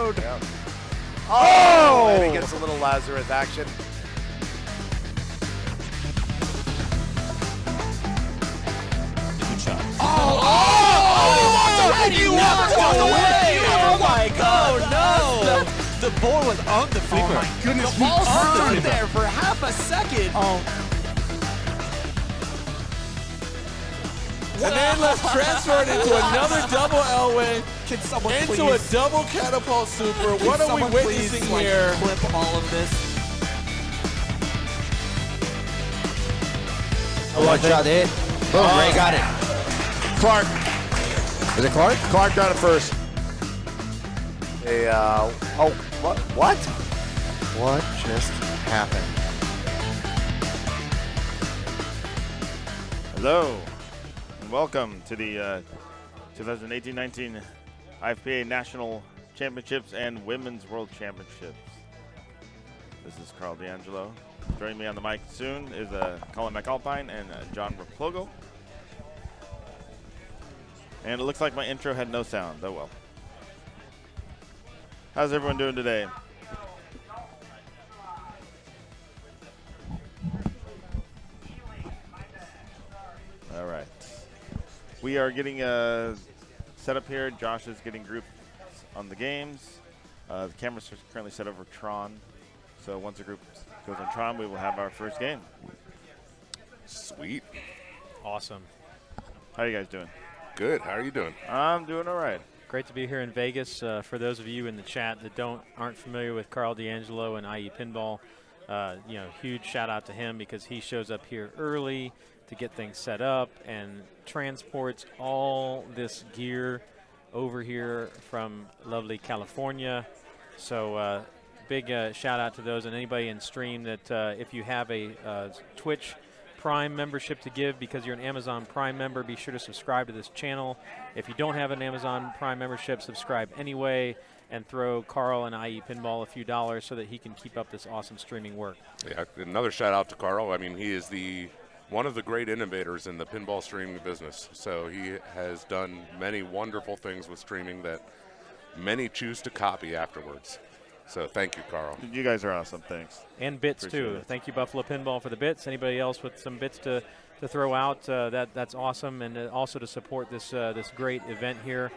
road. Yep. Oh! And he gets a little Lazarus action. Good shot. He walked away! Oh my God! Oh no! The board was on the flipper. Oh my goodness! The ball stood stood there for half a second. Oh. And then let's transfer it into another double Elway, Can someone into please? a double catapult super. Can What are we someone witnessing please, here? Clip all of this. One shot hit. Boom, Ray got it. Clark. Is it Clark? Clark got it first. What? What just happened? Hello, and welcome to the 2018-19 IFPA National Championships and Women's World Championships. This is Carl D'Angelo. Joining me on the mic soon is Colin McAlpine and John Raplogo. And it looks like my intro had no sound. Oh well. How's everyone doing today? All right. We are getting set up here. Josh is getting grouped on the games. The cameras are currently set over Tron. So once the group goes on Tron, we will have our first game. Sweet. Awesome. How are you guys doing? Good. How are you doing? I'm doing all right. Great to be here in Vegas. For those of you in the chat that aren't familiar with Carl D'Angelo and IE Pinball, huge shout out to him because he shows up here early to get things set up and transports all this gear over here from lovely California. So big shout out to those and anybody in stream that if you have a Twitch Prime membership to give because you're an Amazon Prime member, be sure to subscribe to this channel. If you don't have an Amazon Prime membership, subscribe anyway and throw Carl and IE Pinball a few dollars so that he can keep up this awesome streaming work. Yeah, another shout out to Carl. I mean, he is one of the great innovators in the pinball streaming business. So he has done many wonderful things with streaming that many choose to copy afterwards. So thank you, Carl. You guys are awesome. Thanks. And bits, Appreciate too. it. Thank you, Buffalo Pinball, for the bits. Anybody else with some bits to throw out, that's awesome. And also to support this great event here.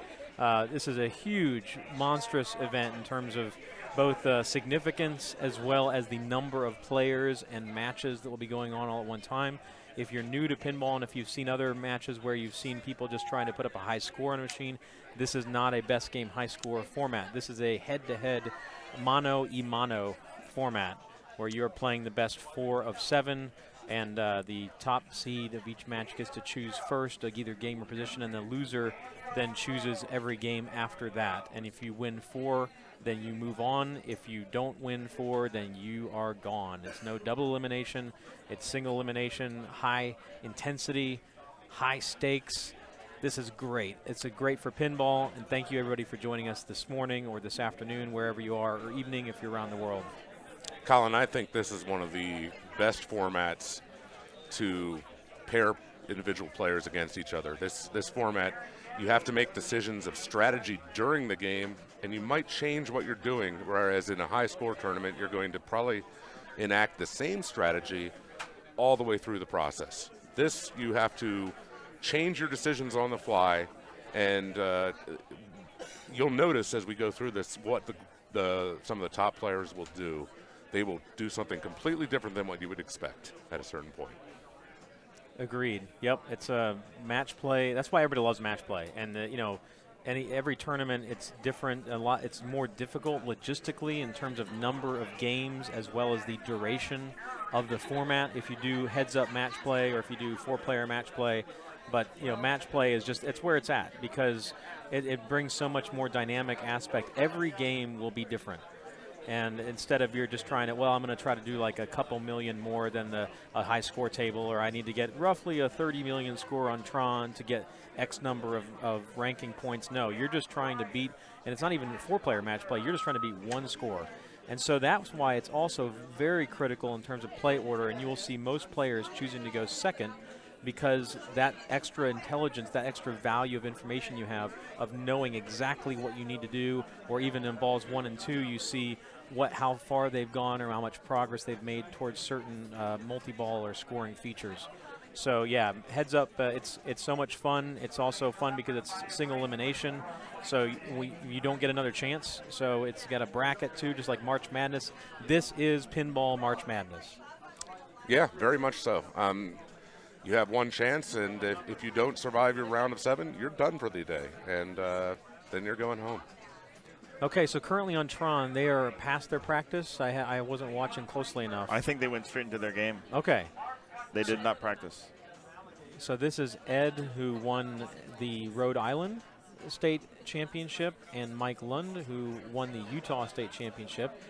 This is a huge, monstrous event in terms of both significance as well as the number of players and matches that will be going on all at one time. If you're new to pinball and if you've seen other matches where you've seen people just trying to put up a high score on a machine, this is not a best game high score format. This is a head-to-head mano-y-mano format where you're playing the best 4 of 7 and the top seed of each match gets to choose first either game or position, and the loser then chooses every game after that. And if you win 4, then you move on. If you don't win 4, then you are gone. It's no double elimination. It's single elimination, high intensity, high stakes. This is great. It's great for pinball, and thank you everybody for joining us this morning or this afternoon, wherever you are, or evening if you're around the world. Colin, I think this is one of the best formats to pair individual players against each other. This format, you have to make decisions of strategy during the game, and you might change what you're doing, whereas in a high-score tournament, you're going to probably enact the same strategy all the way through the process. This, you have to change your decisions on the fly, and you'll notice as we go through this what some of the top players will do. They will do something completely different than what you would expect at a certain point. Agreed. Yep, it's a match play. That's why everybody loves match play. And every tournament, it's different. It's more difficult logistically in terms of number of games as well as the duration of the format. If you do heads-up match play or if you do 4-player match play, but match play is it's where it's at because it brings so much more dynamic aspect. Every game will be different. And instead of you're just trying to, I'm going to try to do like a couple million more than a high score table, or I need to get roughly a 30 million score on Tron to get X number of ranking points. No, you're just trying to beat, and it's not even a 4-player match play, you're just trying to beat one score. And so that's why it's also very critical in terms of play order, and you will see most players choosing to go second because that extra intelligence, that extra value of information you have of knowing exactly what you need to do, or even in balls 1 and 2, you see how far they've gone or how much progress they've made towards certain multi-ball or scoring features. So yeah, heads up, it's so much fun. It's also fun because it's single elimination, so you don't get another chance. So it's got a bracket too, just like March Madness. This is Pinball March Madness. Yeah, very much so. You have one chance, and if you don't survive your round of 7, you're done for the day, and then you're going home. Okay, so currently on Tron, they are past their practice. I wasn't watching closely enough. I think they went straight into their game. Okay. They did not practice. So this is Ed, who won the Rhode Island State Championship, and Mike Lund, who won the Utah State Championship.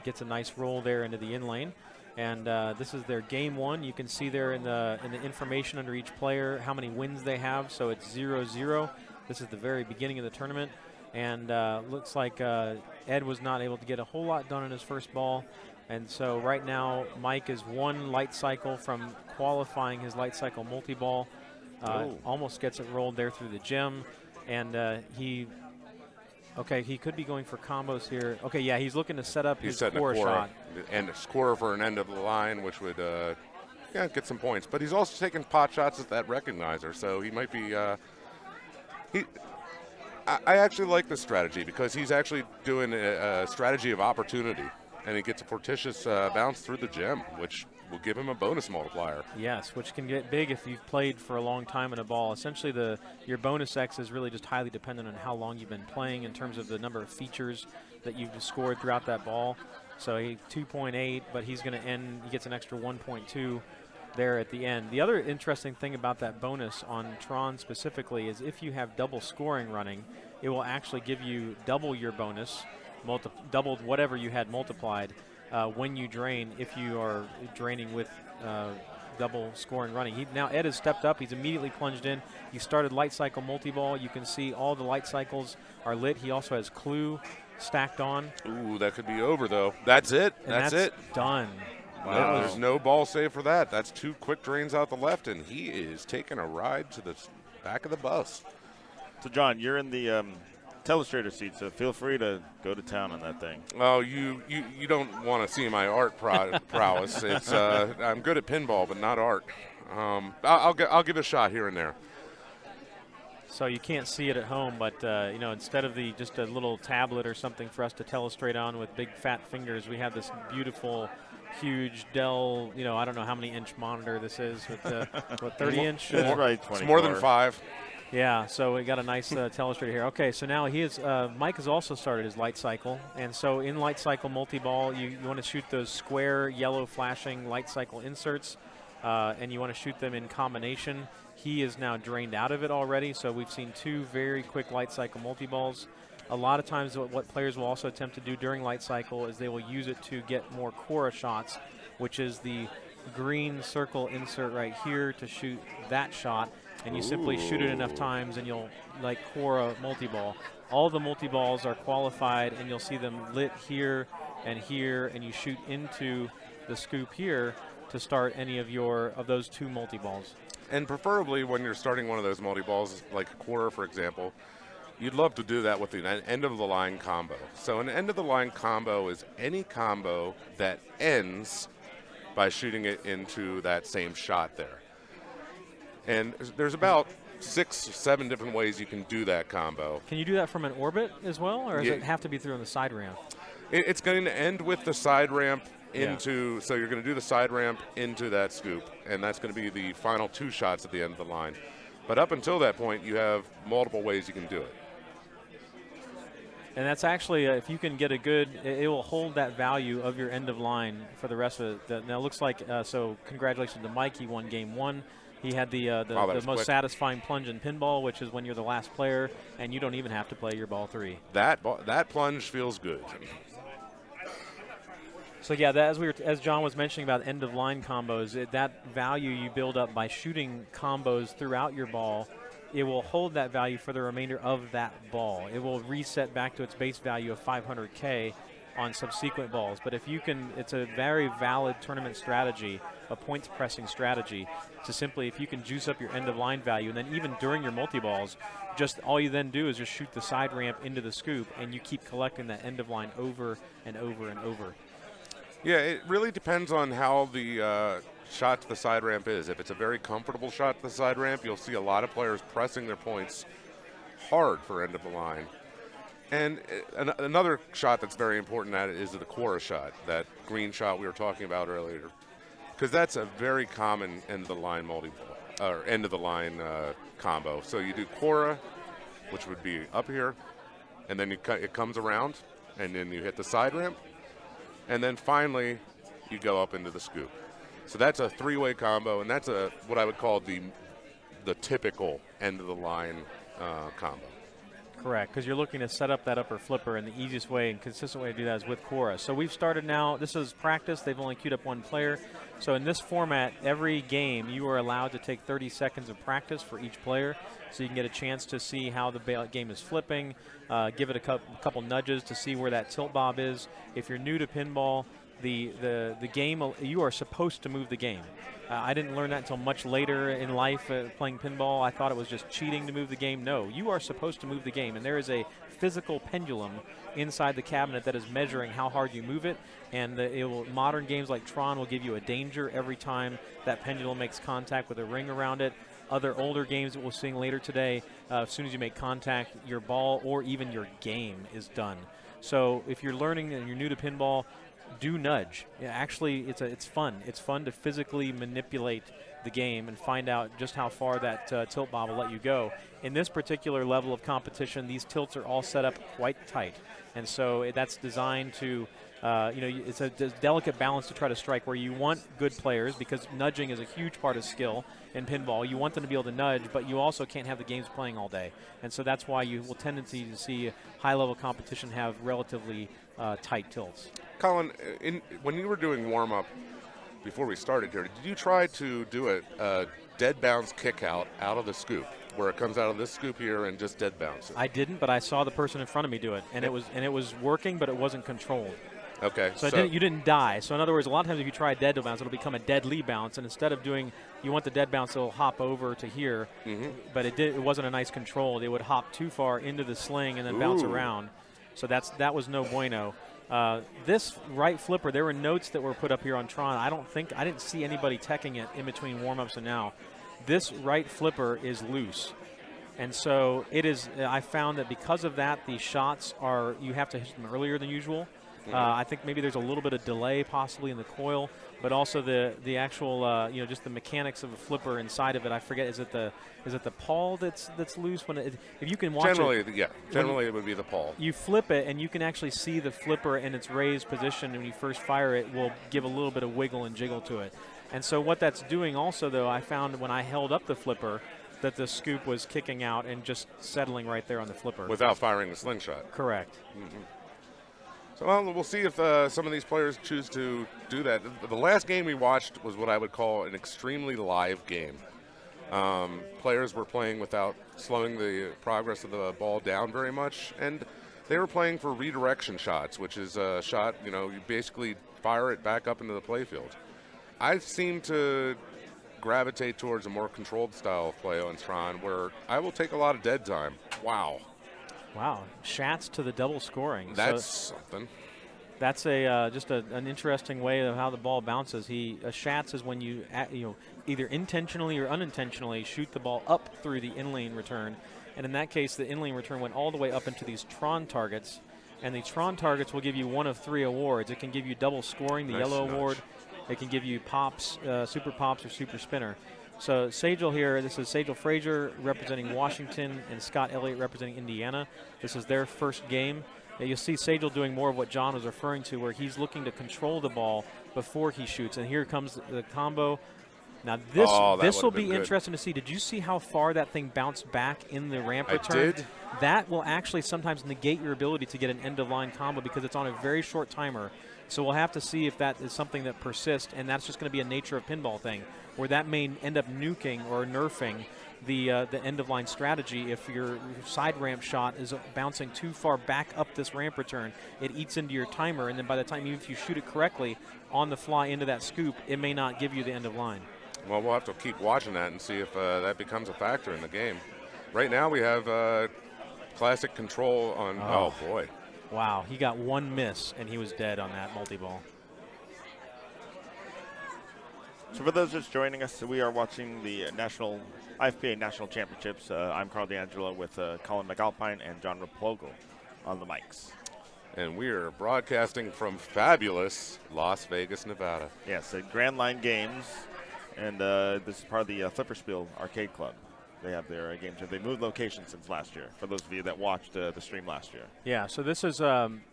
Gets a nice roll there into the in lane. And this is their game 1. You can see there in the information under each player how many wins they have. So it's 0-0. This is the very beginning of the tournament. And looks like Ed was not able to get a whole lot done in his first ball. And so right now, Mike is 1 light cycle from qualifying his light cycle multi-ball. Almost gets it rolled there through the gem. And he could be going for combos here. Okay, yeah, he's looking to set up his core shot. And a score for an end of the line, which would get some points. But he's also taking pot shots at that recognizer, so he might be I actually like this strategy because he's actually doing a strategy of opportunity, and he gets a fortuitous bounce through the gem, which will give him a bonus multiplier. Yes, which can get big if you've played for a long time in a ball. Essentially, your bonus X is really just highly dependent on how long you've been playing in terms of the number of features that you've scored throughout that ball. So 2.8, but he's going to end, he gets an extra 1.2 there at the end. The other interesting thing about that bonus on Tron specifically is if you have double scoring running, it will actually give you double your bonus, doubled whatever you had multiplied when you drain, if you are draining with double scoring running. Now Ed has stepped up. He's immediately plunged in. He started light cycle multi-ball. You can see all the light cycles are lit. He also has clue stacked on. Ooh, that could be over, though. That's it. That's it. Done. Wow. There's no ball save for that. That's 2 quick drains out the left, and he is taking a ride to the back of the bus. So, John, you're in the telestrator seat, so feel free to go to town on that thing. Oh, you don't want to see my art prowess. It's I'm good at pinball, but not art. I'll give it a shot here and there. So you can't see it at home, but instead of just a little tablet or something for us to telestrate on with big fat fingers, we have this beautiful, huge Dell. I don't know how many inch monitor this is with 30-inch. It's more than 5. Yeah, so we got a nice telestrator here. Okay, so now Mike has also started his light cycle, and so in light cycle multi-ball, you want to shoot those square yellow flashing light cycle inserts, and you want to shoot them in combination. He is now drained out of it already, so we've seen 2 very quick light cycle multi-balls. A lot of times what players will also attempt to do during light cycle is they will use it to get more Cora shots, which is the green circle insert right here to shoot that shot. And you simply shoot it enough times and you'll Cora multi-ball. All the multi-balls are qualified and you'll see them lit here, and you shoot into the scoop here to start any of those 2 multi-balls. And preferably when you're starting one of those multi-balls, like a Cora, for example, you'd love to do that with an end-of-the-line combo. So an end-of-the-line combo is any combo that ends by shooting it into that same shot there. And there's about 6 or 7 different ways you can do that combo. Can you do that from an orbit as well, or does it have to be through on the side ramp? It's going to end with the side ramp into, so you're going to do the side ramp into that scoop, and that's going to be the final 2 shots at the end of the line. But up until that point, you have multiple ways you can do it. And that's actually, if you can get it will hold that value of your end of line for the rest of it. Now it looks like, so congratulations to Mike, he won game 1. He had the most satisfying plunge in pinball, which is when you're the last player and you don't even have to play your ball 3. That plunge feels good. So yeah, as John was mentioning about end of line combos, that value you build up by shooting combos throughout your ball, it will hold that value for the remainder of that ball. It will reset back to its base value of 500K on subsequent balls. But if you can, it's a very valid tournament strategy, a points pressing strategy, to simply, if you can juice up your end of line value, and then even during your multi-balls, just all you then do is just shoot the side ramp into the scoop, and you keep collecting that end of line over and over and over. Yeah, it really depends on how the shot to the side ramp is. If it's a very comfortable shot to the side ramp, you'll see a lot of players pressing their points hard for end of the line. And another shot that's very important at it is the Cora shot, that green shot we were talking about earlier, because that's a very common end of the line multi-ball, or end of the line combo. So you do Cora, which would be up here, and then it comes around, and then you hit the side ramp, and then finally you go up into the scoop. So that's a three-way combo, and that's what I would call the typical end of the line combo. Correct, because you're looking to set up that upper flipper, and the easiest way and consistent way to do that is with Cora. So we've started now. This is practice. They've only queued up one player. So in this format, every game you are allowed to take 30 seconds of practice for each player, so you can get a chance to see how the game is flipping, give it a couple nudges to see where that tilt bob is. If you're new to pinball, the game, you are supposed to move the game. I didn't learn that until much later in life playing pinball. I thought it was just cheating to move the game. No, you are supposed to move the game, and there is a physical pendulum inside the cabinet that is measuring how hard you move it, and modern games like Tron will give you a danger every time that pendulum makes contact with a ring around it. Other older games that we'll see later today, as soon as you make contact, your ball or even your game is done. So if you're learning and you're new to pinball, do nudge. Yeah, actually, it's fun. It's fun to physically manipulate the game and find out just how far that tilt bob will let you go. In this particular level of competition, these tilts are all set up quite tight, and so that's designed to, it's a delicate balance to try to strike where you want good players, because nudging is a huge part of skill in pinball. You want them to be able to nudge, but you also can't have the games playing all day, and so that's why you will tendency to see high-level competition have relatively tight tilts. Colin, when you were doing warm-up before we started here, did you try to do a dead bounce kick out of the scoop, where it comes out of this scoop here and just dead bounce it? I didn't, but I saw the person in front of me do it, and it was working, but it wasn't controlled. Okay. So you didn't die. So in other words, a lot of times if you try a dead bounce, it'll become a deadly bounce, and instead of doing, you want the dead bounce, it'll hop over to here, but it wasn't a nice control. It would hop too far into the sling and then bounce around. So that was no bueno. This right flipper, there were notes that were put up here on Tron. I didn't see anybody teching it in between warm-ups and now. This right flipper is loose. And so it is, I found that because of that, the shots you have to hit them earlier than usual. I think maybe there's a little bit of delay possibly in the coil, but also the actual, just the mechanics of a flipper inside of it. I forget, is it the pawl that's loose? If you can watch generally it would be the pawl. You flip it, and you can actually see the flipper in its raised position, and when you first fire it, will give a little bit of wiggle and jiggle to it. And so what that's doing also, though, I found when I held up the flipper, that the scoop was kicking out and just settling right there on the flipper. Without firing the slingshot. Correct. So we'll see if some of these players choose to do that. The last game we watched was what I would call an extremely live game. Players were playing without slowing the progress of the ball down very much, and they were playing for redirection shots, which is a shot, you basically fire it back up into the playfield. I seem to gravitate towards a more controlled style of play on Tron, where I will take a lot of dead time. Wow, Schatz to the double scoring. That's something. That's just an interesting way of how the ball bounces. A Schatz is when you either intentionally or unintentionally shoot the ball up through the in-lane return, and in that case, the in-lane return went all the way up into these Tron targets, and the Tron targets will give you one of 3 awards. It can give you double scoring, the yellow award. It can give you pops, super pops, or super spinner. So Sagel here, this is Sagel Frazier representing Washington and Scott Elliott representing Indiana. This is their first game. You'll see Sagel doing more of what John was referring to, where he's looking to control the ball before he shoots. And here comes the combo. Now this will be interesting to see. Did you see how far that thing bounced back in the ramp return? I did. That will actually sometimes negate your ability to get an end-of-line combo because it's on a very short timer. So we'll have to see if that is something that persists, and that's just going to be a nature of pinball thing, where that may end up nuking or nerfing the end-of-line strategy. If your side ramp shot is bouncing too far back up this ramp return, it eats into your timer, and then by the time, even if you shoot it correctly on the fly into that scoop, it may not give you the end-of-line. Well, we'll have to keep watching that and see if that becomes a factor in the game. Right now we have classic control on, oh boy. Wow, he got one miss, and he was dead on that multi-ball. So for those just joining us, we are watching the IFPA National Championships. I'm Carl D'Angelo with Colin McAlpine and John Raplogo on the mics. And we are broadcasting from fabulous Las Vegas, Nevada. Yes, the Grand Line Games, and this is part of the Flipperspiel Arcade Club. They have their games here. They moved locations since last year, for those of you that watched the stream last year. Yeah, so this is,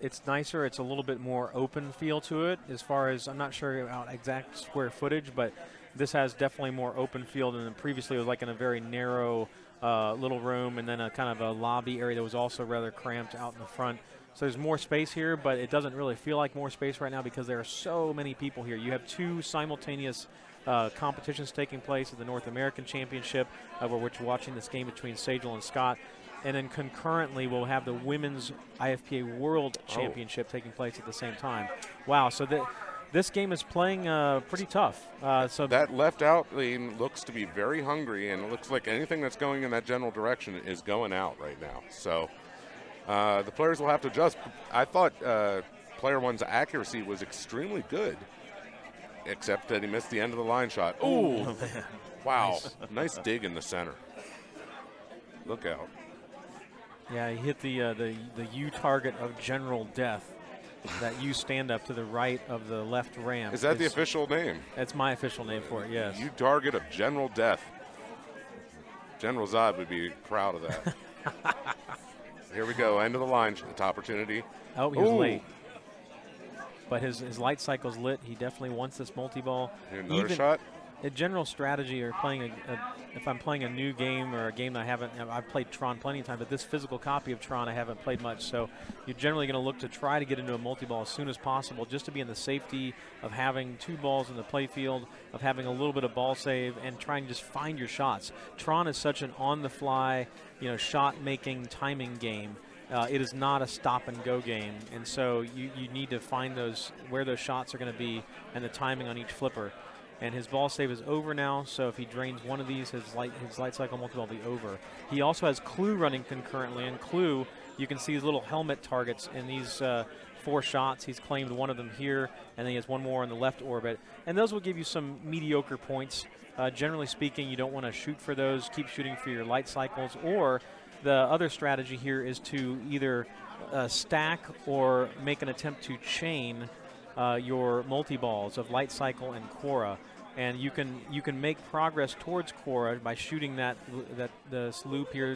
it's nicer. It's a little bit more open feel to it as far as, I'm not sure about exact square footage, but this has definitely more open field than previously. It was like in a very narrow little room, and then a kind of a lobby area that was also rather cramped out in the front. So there's more space here, but it doesn't really feel like more space right now because there are so many people here. You have two simultaneous competitions taking place at the North American Championship, where we're watching this game between Sagel and Scott. And then concurrently, we'll have the Women's IFPA World Championship taking place at the same time. Wow, so this game is playing pretty tough. So that left out lane looks to be very hungry, and it looks like anything that's going in that general direction is going out right now. So the players will have to adjust. I thought player one's accuracy was extremely good, except that he missed the end of the line shot. Oh, wow. Nice dig in the center. Look out. Yeah, he hit the U target of General Death. That U stand up to the right of the left ramp. Is that the official name? That's my official name for it, yes. U target of General Death. General Zod would be proud of that. Here we go, end of the line opportunity. Oh, he was late. But his light cycle's lit. He definitely wants this multi-ball. Another shot? A general strategy, or playing if I'm playing a new game or a game that I've played Tron plenty of times, but this physical copy of Tron I haven't played much, so you're generally going to look to try to get into a multi-ball as soon as possible, just to be in the safety of having two balls in the play field, of having a little bit of ball save, and trying to just find your shots. Tron is such an on-the-fly, shot-making, timing game. It is not a stop-and-go game, and so you need to find where those shots are going to be and the timing on each flipper. And his ball save is over now, so if he drains one of these, his light cycle multi-ball will be over. He also has Clue running concurrently, and Clue, you can see his little helmet targets in these 4 shots. He's claimed one of them here, and then he has one more in the left orbit. And those will give you some mediocre points. Generally speaking, you don't want to shoot for those. Keep shooting for your light cycles, or the other strategy here is to either stack or make an attempt to chain your multi-balls of light cycle and Quora, and you can make progress towards Quora by shooting this loop here,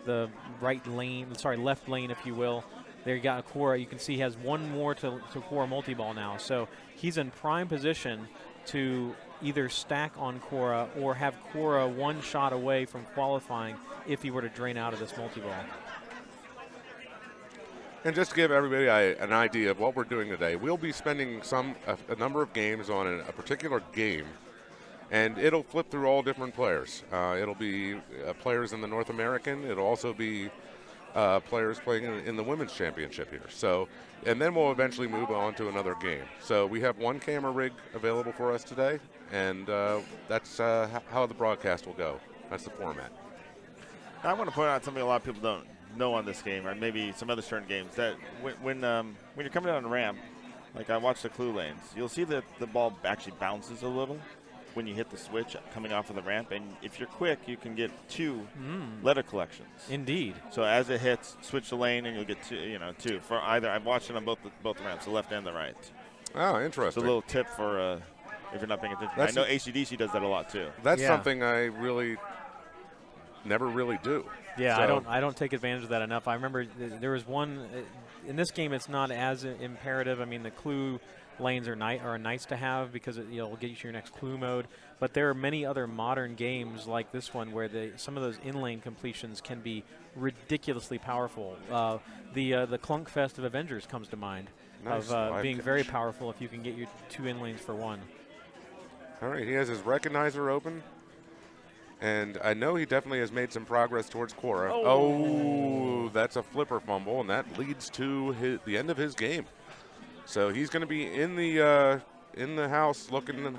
the left lane, if you will. There you got a Quora. You can see he has one more to Quora multi-ball now, so he's in prime position to either stack on Quora or have Quora one shot away from qualifying if he were to drain out of this multi-ball. And just to give everybody an idea of what we're doing today, we'll be spending a number of games on a particular game, and it'll flip through all different players. It'll be players in the North American. It'll also be players playing in the Women's Championship here. So, and then we'll eventually move on to another game. So we have one camera rig available for us today, and that's how the broadcast will go. That's the format. I want to point out something a lot of people don't know on this game, or maybe some other certain games, that when you're coming down a ramp, like I watched the Clue lanes, you'll see that the ball actually bounces a little when you hit the switch coming off of the ramp, and if you're quick, you can get 2 letter collections. Indeed. So as it hits, switch the lane, and you'll get 2 for either. I've watched it on both the ramps, the left and the right. Oh, interesting. It's a little tip for if you're not paying attention. I know ACDC does that a lot too. That's something I really never really do. Yeah, so. I don't take advantage of that enough. I remember there was one in this game. It's not as imperative. I mean, the Clue lanes are nice to have because it'll get you to your next Clue mode. But there are many other modern games like this one where some of those in-lane completions can be ridiculously powerful. The Clunkfest of Avengers comes to mind. Nice. of being very Finish. powerful if you can get your 2 in lanes for 1. All right, he has his recognizer open. And I know he definitely has made some progress towards Cora. Oh, that's a flipper fumble, and that leads to the end of his game. So he's going to be in the house looking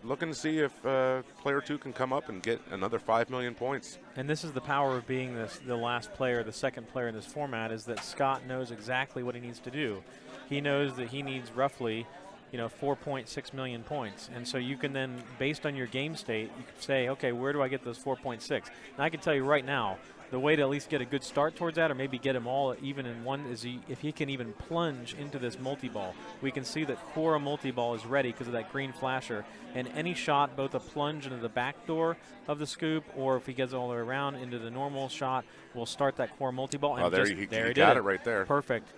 to see if player 2 can come up and get another 5 million points. And this is the power of being the last player, the second player in this format, is that Scott knows exactly what he needs to do. He knows that he needs roughly 4.6 million points. And so you can then, based on your game state, you can say, okay, where do I get those 4.6? And I can tell you right now, the way to at least get a good start towards that, or maybe get them all even in one, is if he can even plunge into this multi-ball. We can see that Cora multi-ball is ready because of that green flasher. And any shot, both a plunge into the back door of the scoop, or if he gets all the way around into the normal shot, will start that Cora multi-ball. Oh, And he there he got did it right there. Perfect.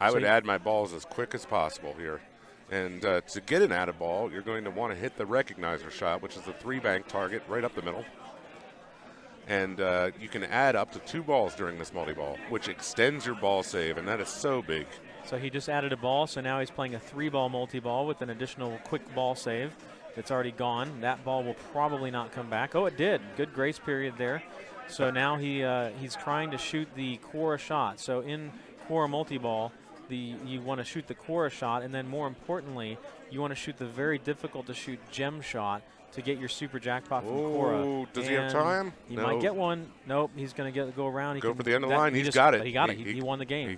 I would add my balls as quick as possible here. And to get an added ball, you're going to want to hit the recognizer shot, which is the 3-bank target right up the middle. And you can add up to 2 balls during this multi-ball, which extends your ball save, and that is so big. So he just added a ball, so now he's playing a 3-ball multi-ball with an additional quick ball save. It's already gone. That ball will probably not come back. Oh, it did. Good grace period there. So now he's trying to shoot the Cora shot. So in Cora multi-ball, you want to shoot the Cora shot, and then more importantly, you want to shoot the very difficult to shoot gem shot to get your super jackpot from Cora. Does he have time? He might get one. Nope, he's going to go around. He go can, for the end of the line. He's got it. He got it. He won the game.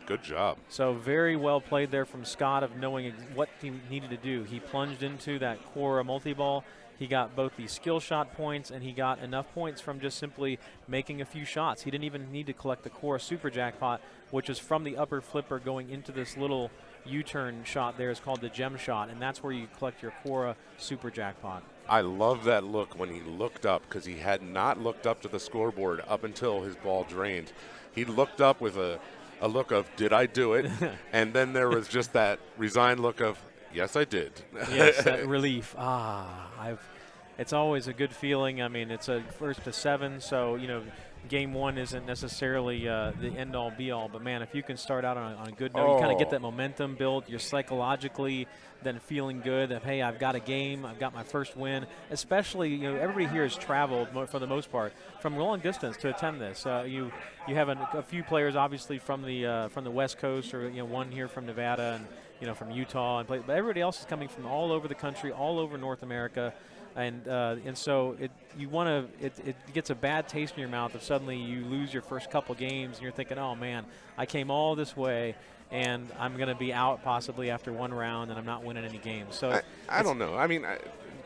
Good job. So very well played there from Scott of knowing what he needed to do. He plunged into that Cora multi-ball. He got both the skill shot points, and he got enough points from just simply making a few shots. He didn't even need to collect the Cora super jackpot, which is from the upper flipper going into this little U-turn shot there. It's called the gem shot, and that's where you collect your Cora super jackpot. I love that look when he looked up, because he had not looked up to the scoreboard up until his ball drained. He looked up with a look of, did I do it? And then there was just that resigned look of, yes, I did. Yes, that relief. It's always a good feeling. I mean, it's a 1st to 7, so, game 1 isn't necessarily the end-all, be-all. But, man, if you can start out on a good note, you kind of get that momentum build. You're psychologically then feeling good that, hey, I've got a game. I've got my first win. Especially, everybody here has traveled, for the most part, from long distance to attend this. You have a few players, obviously, from the West Coast, or, one here from Nevada and, from Utah. But everybody else is coming from all over the country, all over North America. And so it gets a bad taste in your mouth if suddenly you lose your first couple games and you're thinking, oh man, I came all this way and I'm going to be out possibly after 1 round and I'm not winning any games. So I don't know. I mean,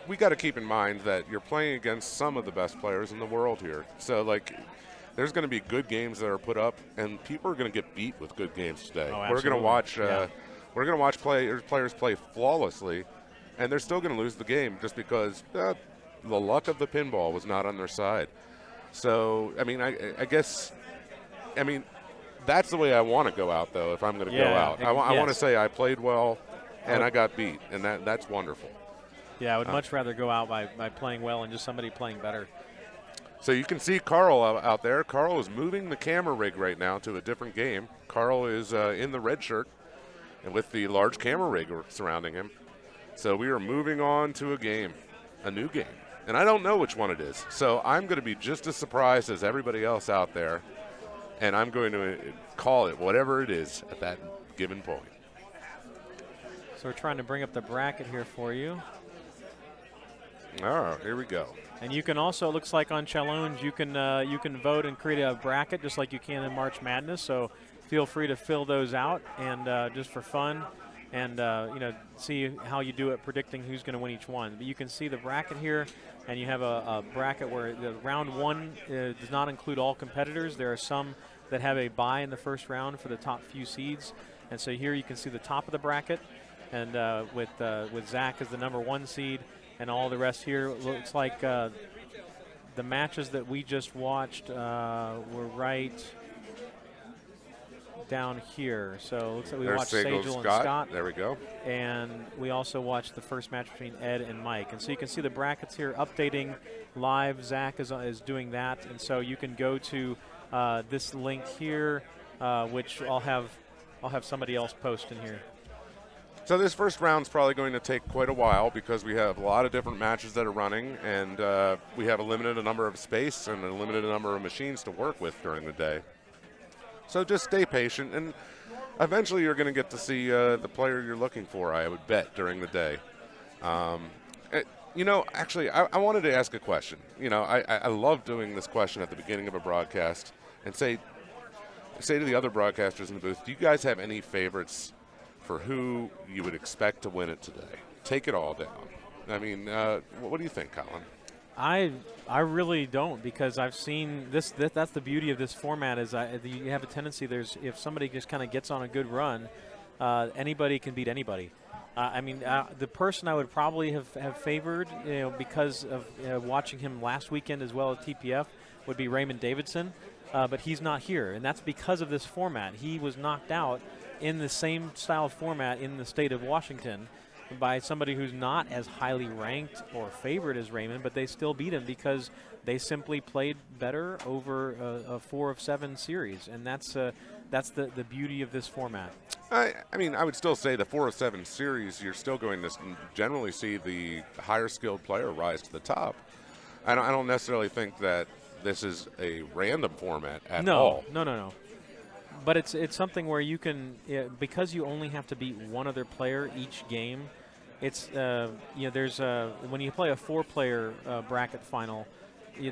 we got to keep in mind that you're playing against some of the best players in the world here. So there's going to be good games that are put up, and people are going to get beat with good games today. Oh, we're going to watch. We're going to watch players play flawlessly. And they're still going to lose the game just because the luck of the pinball was not on their side. So, I mean, I guess, that's the way I want to go out, though, if I'm going to go out. I want to say I played well and I got beat, and that's wonderful. Yeah, I would much rather go out by playing well and just somebody playing better. So you can see Carl out there. Carl is moving the camera rig right now to a different game. Carl is in the red shirt and with the large camera rig surrounding him. So we are moving on to a new game. And I don't know which one it is. So I'm going to be just as surprised as everybody else out there. And I'm going to call it whatever it is at that given point. So we're trying to bring up the bracket here for you. All right, here we go. And you can also, it looks like on Challenge, you can vote and create a bracket just like you can in March Madness. So feel free to fill those out and just for fun. And, see how you do it predicting who's going to win each one. But you can see the bracket here, and you have a bracket where the round 1 does not include all competitors. There are some that have a bye in the first round for the top few seeds. And so here you can see the top of the bracket, and with Zach as the number 1 seed, and all the rest here. Looks like the matches that we just watched were right down here. So it looks like we watched Sagel and Scott. There we go. And we also watched the first match between Ed and Mike. And so you can see the brackets here updating live. Zach is doing that. And so you can go to this link here, which I'll have somebody else post in here. So this first round's probably going to take quite a while because we have a lot of different matches that are running, and we have a limited number of space and a limited number of machines to work with during the day. So just stay patient, and eventually you're going to get to see the player you're looking for, I would bet, during the day. Actually, I wanted to ask a question. I love doing this question at the beginning of a broadcast and say to the other broadcasters in the booth, do you guys have any favorites for who you would expect to win it today? Take it all down. I mean, what do you think, Colin? I really don't, because I've seen this. That's the beauty of this format is you have a tendency. If somebody just kind of gets on a good run, anybody can beat anybody. The person I would probably have favored, because of watching him last weekend as well as TPF, would be Raymond Davidson, but he's not here, and that's because of this format. He was knocked out in the same style format in the state of Washington by somebody who's not as highly ranked or favored as Raymond, but they still beat him because they simply played better over a 4 of 7 series, and that's the beauty of this format. I would still say the 4 of 7 series, you're still going to generally see the higher skilled player rise to the top. I don't necessarily think that this is a random format at all. No. But it's something where you can, because you only have to beat one other player each game. It's there's when you play a 4-player bracket final,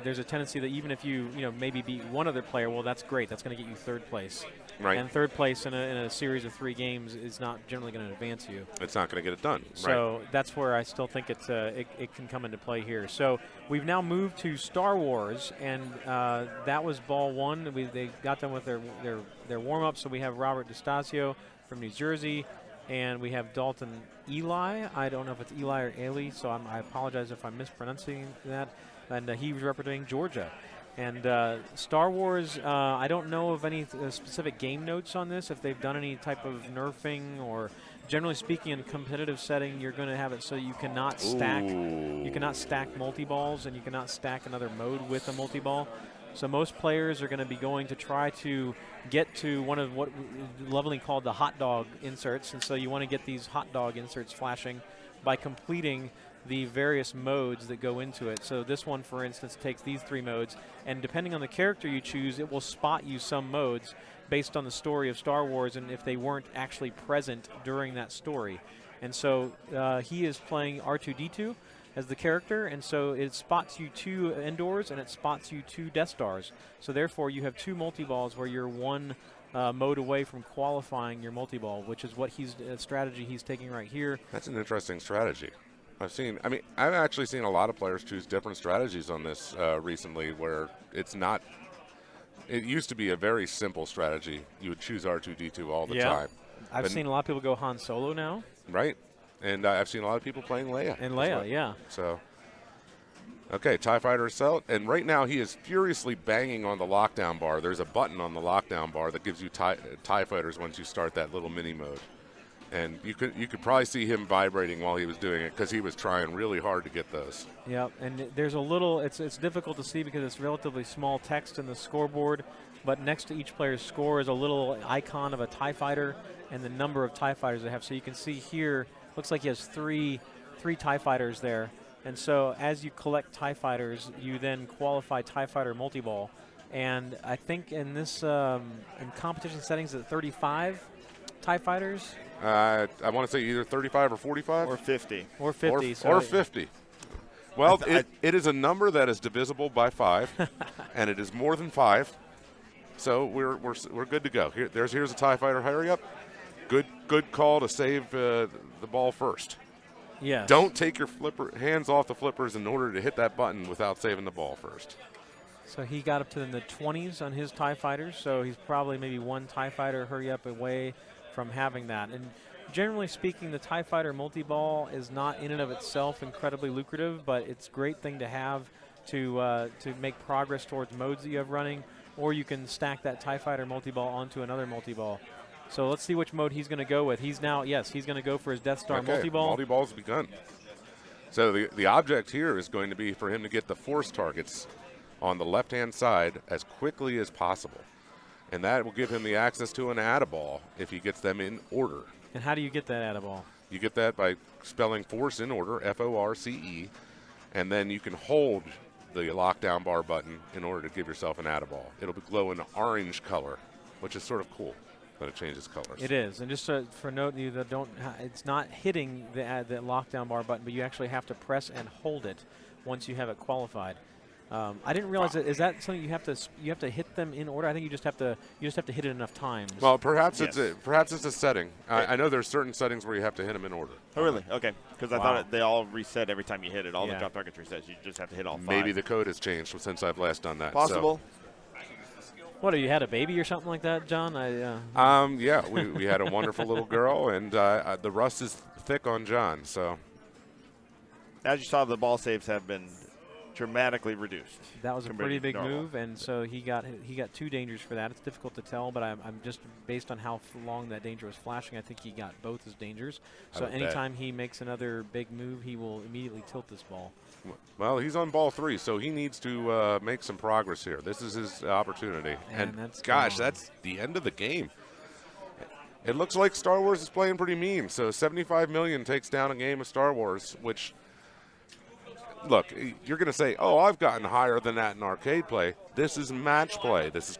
there's a tendency that even if you maybe beat one other player, well, that's great. That's going to get you 3rd place. Right. And 3rd place in a series of 3 games is not generally going to advance you. It's not going to get it done. So that's where I still think it can come into play here. So we've now moved to Star Wars, and that was ball 1. They got done with their warm-up. So we have Robert DeStasio from New Jersey, and we have Dalton Eli. I don't know if it's Eli or Ailey, so I apologize if I'm mispronouncing that. And he was representing Georgia. And Star Wars, I don't know of any specific game notes on this, if they've done any type of nerfing, or generally speaking in a competitive setting, you're going to have it so you cannot stack. You cannot stack multi-balls, and you cannot stack another mode with a multi-ball. So most players are going to be going to try to get to one of what lovingly called the hot dog inserts, and so you want to get these hot dog inserts flashing by completing the various modes that go into it. So this one, for instance, takes these 3 modes, and depending on the character you choose, it will spot you some modes based on the story of Star Wars and if they weren't actually present during that story. And so he is playing R2-D2 as the character, and so it spots you 2 Endors and it spots you 2 Death Stars. So therefore you have 2 multi-balls where you're 1 mode away from qualifying your multi-ball, which is what strategy he's taking right here. That's an interesting strategy. I've actually seen a lot of players choose different strategies on this recently, where it's not. It used to be a very simple strategy. You would choose R2-D2 all the time. I've seen a lot of people go Han Solo now. Right, and I've seen a lot of people playing Leia. And Leia, yeah. So, okay, TIE Fighter is set, and right now he is furiously banging on the lockdown bar. There's a button on the lockdown bar that gives you TIE Fighters once you start that little mini mode. And you could probably see him vibrating while he was doing it because he was trying really hard to get those. Yeah, and there's a little, it's difficult to see because it's relatively small text in the scoreboard, but next to each player's score is a little icon of a TIE Fighter and the number of TIE Fighters they have. So you can see here, looks like he has three TIE Fighters there. And so as you collect TIE Fighters, you then qualify TIE Fighter multi-ball. And I think in this, in competition settings at 35 TIE Fighters. I want to say either 35 or 45? Or 50. Or 50. Or 50. Well, it is a number that is divisible by 5, and it is more than 5. So we're good to go. Here's a TIE Fighter. Hurry up. Good call to save the ball first. Yes. Don't take your hands off the flippers in order to hit that button without saving the ball first. So he got up to the 20s on his TIE Fighters, so he's probably maybe 1 TIE Fighter hurry up away from having that. And generally speaking, the TIE Fighter multi-ball is not in and of itself incredibly lucrative, but it's a great thing to have to make progress towards modes that you have running, or you can stack that TIE Fighter multi-ball onto another multi-ball. So let's see which mode he's going to go with. He's going to go for his Death Star multi-ball. Multi-ball's begun. So the object here is going to be for him to get the force targets on the left-hand side as quickly as possible. And that will give him the access to an add-a-ball if he gets them in order. And how do you get that add-a-ball? You get that by spelling force in order, F-O-R-C-E, and then you can hold the lockdown bar button in order to give yourself an add-a-ball. It'll glow in an orange color, which is sort of cool that it changes colors. It is, and just for note, you that it's not hitting the lockdown bar button, but you actually have to press and hold it once you have it qualified. I didn't realize that. Is that something you have to hit them in order? I think you just have to hit it enough times. Well, perhaps it's a setting. I know there's certain settings where you have to hit them in order. Oh, really? Okay. Because I thought they all reset every time you hit it. All the drop targets reset. You just have to hit all 5. Maybe the code has changed since I've last done that. Possible. What, you had a baby or something like that, John? Yeah, we had a wonderful little girl, and the rust is thick on John. So, as you saw, the ball saves have been dramatically reduced. That was a pretty big move, and so he got 2 dangers for that. It's difficult to tell, but I'm just based on how long that danger was flashing, I think he got both his dangers. So anytime he makes another big move, he will immediately tilt this ball. Well, he's on ball 3, so he needs to make some progress here. This is his opportunity. And gosh, that's the end of the game. It looks like Star Wars is playing pretty mean. So 75 million takes down a game of Star Wars, which, look, you're going to say, oh, I've gotten higher than that in arcade play. This is match play. This is a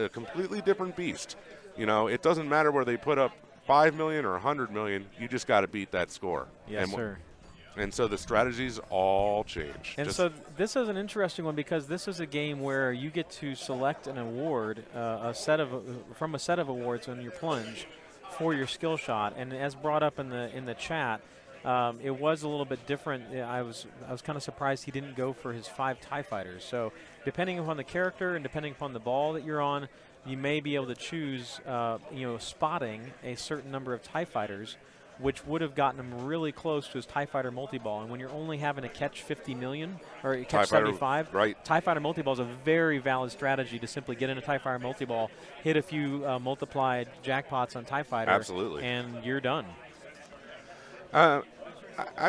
completely different beast. You know, it doesn't matter where they put up 5 million or 100 million. You just got to beat that score. Yes, sir. And so the strategies all change. And so this is an interesting one because this is a game where you get to select an award, from a set of awards on your plunge for your skill shot. And as brought up in the chat, it was a little bit different. I was kind of surprised he didn't go for his 5 TIE fighters. So depending upon the character and depending upon the ball that you're on, you may be able to choose, spotting a certain number of TIE fighters, which would have gotten him really close to his TIE Fighter multi-ball. And when you're only having to catch 50 million, or catch 75, right. TIE Fighter multi-ball is a very valid strategy to simply get in a TIE Fighter multi-ball, hit a few multiplied jackpots on TIE Fighter, absolutely, and you're done. I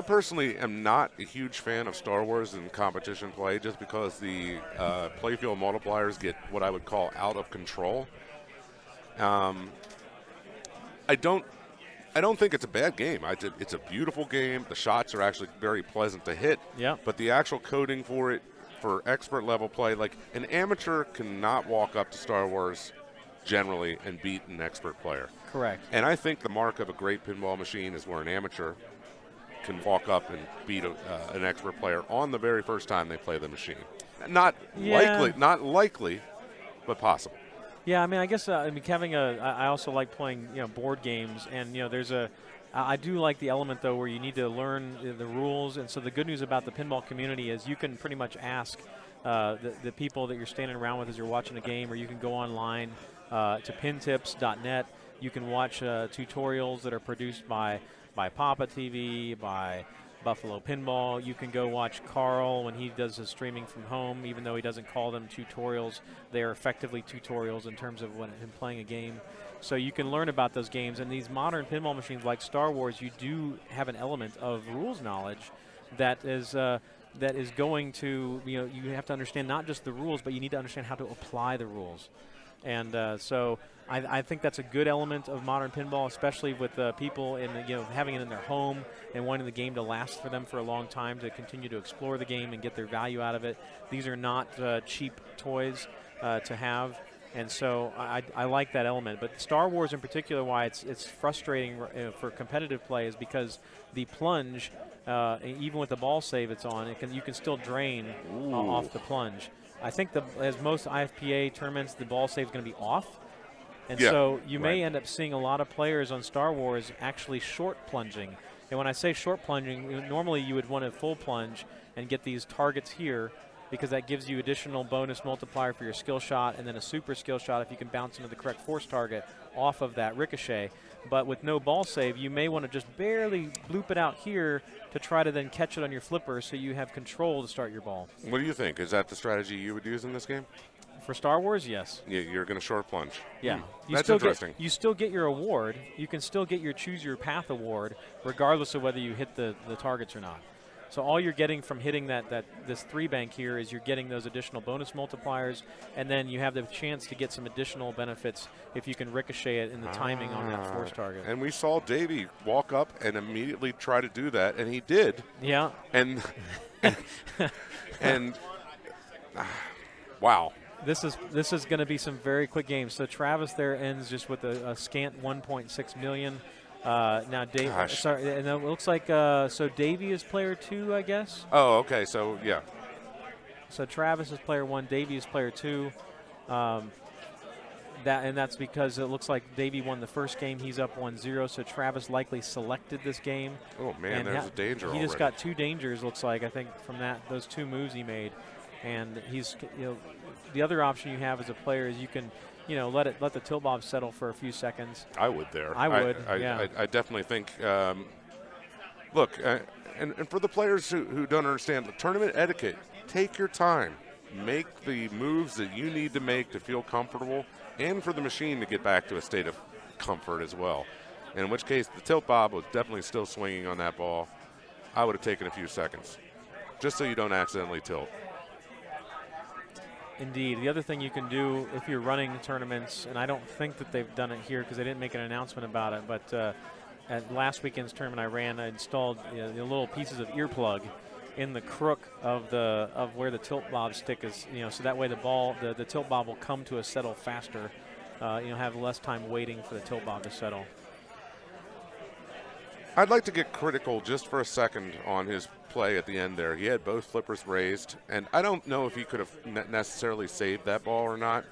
personally am not a huge fan of Star Wars in competition play just because the playfield multipliers get what I would call out of control. I don't think it's a bad game. It's a beautiful game. The shots are actually very pleasant to hit. Yeah. But the actual coding for it, for expert level play, like an amateur cannot walk up to Star Wars generally and beat an expert player. Correct. And I think the mark of a great pinball machine is where an amateur can walk up and beat an expert player on the very first time they play the machine. Not likely, but possible. Yeah, I mean, I guess I also like playing board games, and I do like the element though where you need to learn the rules. And so the good news about the pinball community is you can pretty much ask the people that you're standing around with as you're watching a game, or you can go online to pintips.net. You can watch tutorials that are produced by Papa TV, by Buffalo Pinball. You can go watch Carl when he does his streaming from home, even though he doesn't call them tutorials. They are effectively tutorials in terms of him playing a game. So you can learn about those games. And these modern pinball machines like Star Wars, you do have an element of rules knowledge that is going to, you have to understand not just the rules, but you need to understand how to apply the rules. And so I think that's a good element of modern pinball, especially with people having it in their home and wanting the game to last for them for a long time, to continue to explore the game and get their value out of it. These are not cheap toys to have, and so I like that element. But Star Wars in particular, why it's frustrating for competitive play is because the plunge, even with the ball save it's on, you can still drain off the plunge. I think as most IFPA tournaments, the ball save is going to be off. And so you may end up seeing a lot of players on Star Wars actually short plunging. And when I say short plunging, normally you would want a full plunge and get these targets here, because that gives you additional bonus multiplier for your skill shot, and then a super skill shot if you can bounce into the correct force target off of that ricochet. But with no ball save, you may want to just barely bloop it out here to try to then catch it on your flipper so you have control to start your ball. What do you think? Is that the strategy you would use in this game? For Star Wars, yes. Yeah, you're going to short plunge. Yeah. That's interesting. You still get your award. You can still get your Choose Your Path award, regardless of whether you hit the targets or not. So all you're getting from hitting this 3-bank here is you're getting those additional bonus multipliers, and then you have the chance to get some additional benefits if you can ricochet it in the timing on that force target. And we saw Davey walk up and immediately try to do that, and he did. Yeah. And and wow. This is going to be some very quick games. So Travis there ends just with a scant 1.6 million. Now, Dave, sorry, and it looks like so Davey is player 2, I guess. Oh, okay. So yeah. So Travis is player 1, Davey is player 2. That's because it looks like Davey won the first game. He's up 1-0. So Travis likely selected this game. Oh man, there's a danger He already. just got 2 dangers. Looks like, I think, from those 2 moves he made. And he's, the other option you have as a player is you can, let the tilt bob settle for a few seconds. I would there. I would. I definitely think. Look, and for the players who don't understand the tournament etiquette, take your time, make the moves that you need to make to feel comfortable, and for the machine to get back to a state of comfort as well. And in which case, the tilt bob was definitely still swinging on that ball. I would have taken a few seconds, just so you don't accidentally tilt. Indeed. The other thing you can do if you're running tournaments, and I don't think that they've done it here because they didn't make an announcement about it, but at last weekend's tournament I ran, I installed the little pieces of earplug in the crook of where the tilt bob stick is, so that way the tilt bob will come to a settle faster, have less time waiting for the tilt bob to settle. I'd like to get critical just for a second on his play at the end there. He had both flippers raised, and I don't know if he could have necessarily saved that ball or not,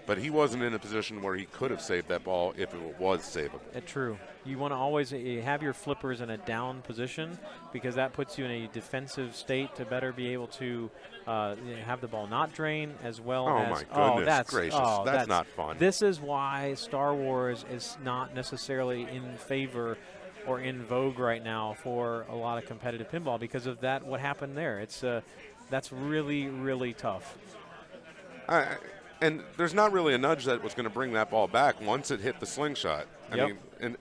but he wasn't in a position where he could have saved that ball if it was savable. True. You want to always have your flippers in a down position because that puts you in a defensive state to better be able to have the ball not drain as well as... Oh, my goodness gracious. That's not fun. This is why Star Wars is not necessarily in favor or in vogue right now for a lot of competitive pinball because of that. What happened there? That's really, really tough. And there's not really a nudge that was going to bring that ball back once it hit the slingshot. I mean, and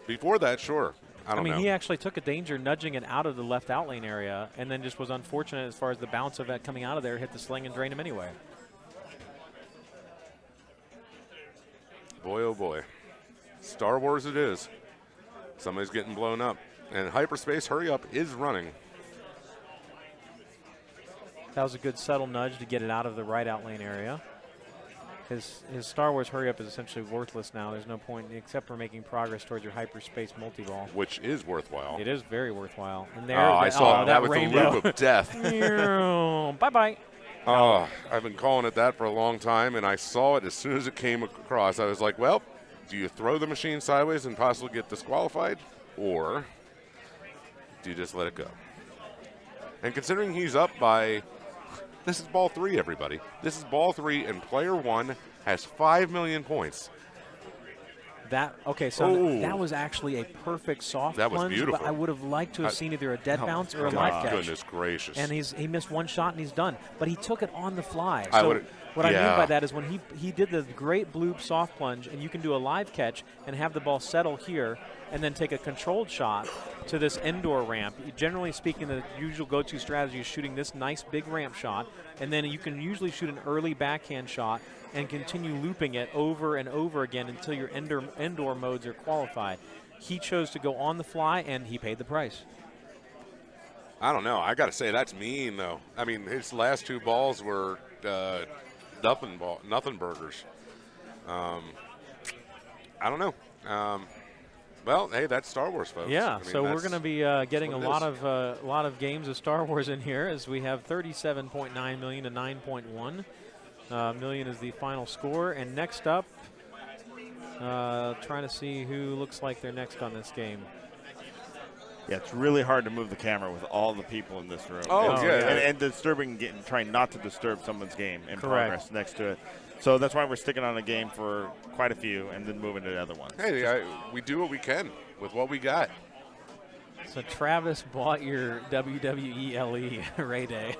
before that, sure. I don't know. He actually took a danger nudging it out of the left out lane area and then just was unfortunate as far as the bounce of that coming out of there hit the sling and drained him anyway. Boy, oh boy. Star Wars it is. Somebody's getting blown up. And Hyperspace Hurry Up is running. That was a good subtle nudge to get it out of the right out lane area. His Star Wars Hurry Up is essentially worthless now. There's no point except for making progress towards your Hyperspace multi-ball. Which is worthwhile. It is very worthwhile. And there, I saw that with rainbow. the loop of death. Bye-bye. Oh, I've been calling it that for a long time, and I saw it as soon as it came across. I was like, well, do you throw the machine sideways and possibly get disqualified, or do you just let it go? And considering he's up by, this is ball 3, everybody. This is ball 3, and player 1 has 5 million points. That was actually a perfect soft That was plunge, beautiful. but I would have liked to have seen either a dead bounce or a live catch. Goodness gracious. And he missed one shot and he's done. But he took it on the fly. I mean by that is when he did the great bloop soft plunge, and you can do a live catch and have the ball settle here and then take a controlled shot to this indoor ramp. Generally speaking, the usual go-to strategy is shooting this nice big ramp shot, and then you can usually shoot an early backhand shot and continue looping it over and over again until your indoor modes are qualified. He chose to go on the fly, and he paid the price. I don't know. I got to say, that's mean, though. I mean, his last 2 balls were nothing burgers. I don't know. Well, hey, that's Star Wars, folks. Yeah, I mean, so we're going to be getting a lot of games of Star Wars in here as we have 37.9 million to 9.1 million is the final score. And next up, trying to see who looks like they're next on this game. Yeah, it's really hard to move the camera with all the people in this room. Oh, yeah. And disturbing, trying not to disturb someone's game in Correct. progress next to it. So that's why we're sticking on a game for quite a few and then moving to the other ones. Hey, we do what we can with what we got. So Travis bought your WWE LE Ray Day.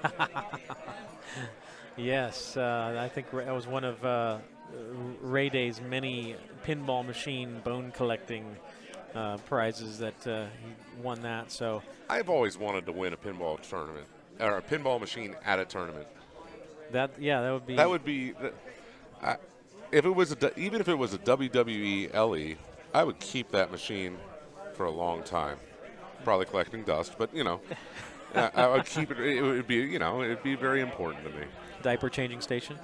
Yes, I think that was one of Ray Day's many pinball machine bone collecting prizes that he won that. So I've always wanted to win a pinball tournament or a pinball machine at a tournament. that would be. That would be. If it was even if it was a WWE LE, I would keep that machine for a long time. Probably collecting dust, but I would keep it. It would be it'd be very important to me. diaper changing station.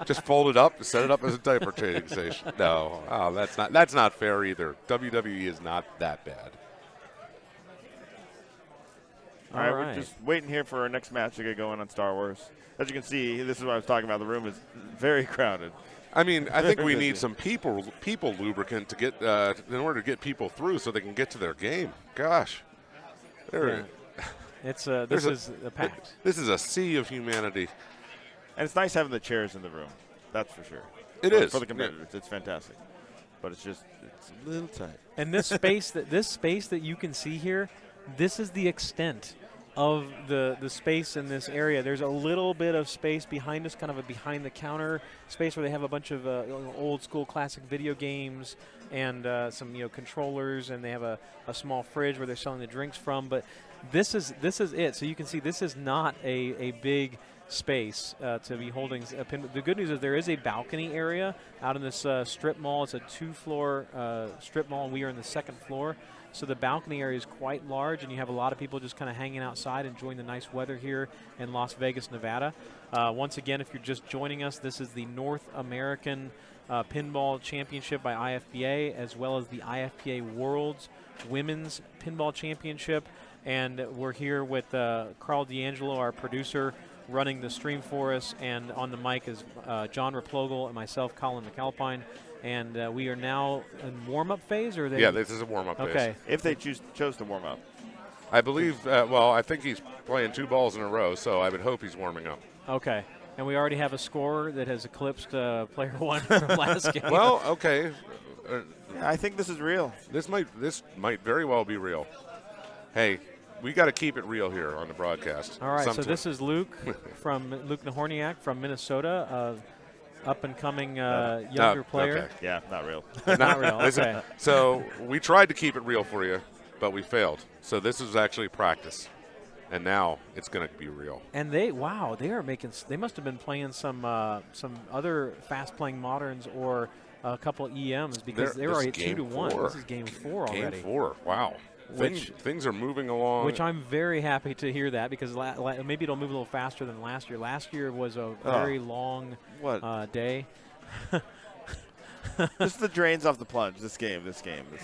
Just fold it up, set it up as a diaper changing station. No, that's not fair either. WWE is not that bad. All right, we're just waiting here for our next match to get going on Star Wars. As you can see, this is what I was talking about. The room is very crowded. I mean, I think we need some people lubricant to get in order to get people through so they can get to their game. Gosh, It's this is packed. This is a sea of humanity. And it's nice having the chairs in the room. That's for sure. It is for the competitors. It's fantastic. But it's a little tight. And this space that you can see here, this is the extent of the space in this area. There's a little bit of space behind us, kind of a behind the counter space where they have a bunch of old school classic video games and some controllers, and they have a small fridge where they're selling the drinks from. But this is it. So you can see this is not a big space to be holding a pin. The good news is there is a balcony area out in this strip mall. It's a 2-floor strip mall, and we are in the 2nd floor. So the balcony area is quite large, and you have a lot of people just kind of hanging outside, enjoying the nice weather here in Las Vegas, Nevada. Once again, if you're just joining us, this is the North American Pinball Championship by IFPA, as well as the IFPA World's Women's Pinball Championship. And we're here with Carl D'Angelo, our producer, running the stream for us, and on the mic is John Replogle and myself, Colin McAlpine. And we are now in warm-up phase, or yeah, this is a warm-up phase. Okay. If they chose to warm up. I believe, I think he's playing 2 balls in a row, so I would hope he's warming up. Okay. And we already have a score that has eclipsed player 1 from last game. Well, okay. Yeah, I think this is real. This might very well be real. Hey, we got to keep it real here on the broadcast. All right, so this is Luke Luke Nahorniak from Minnesota, up-and-coming younger player. Okay. Yeah, not real. Not real, okay. So we tried to keep it real for you, but we failed. So this is actually practice, and now it's going to be real. And they must have been playing some other fast-playing moderns or a couple of EMs, because they're already 2-1. This is game 4 already. Game 4, wow. Things are moving along. Which I'm very happy to hear that, because maybe it'll move a little faster than last year. Last year was a very long day. Just the drains off the plunge. This game.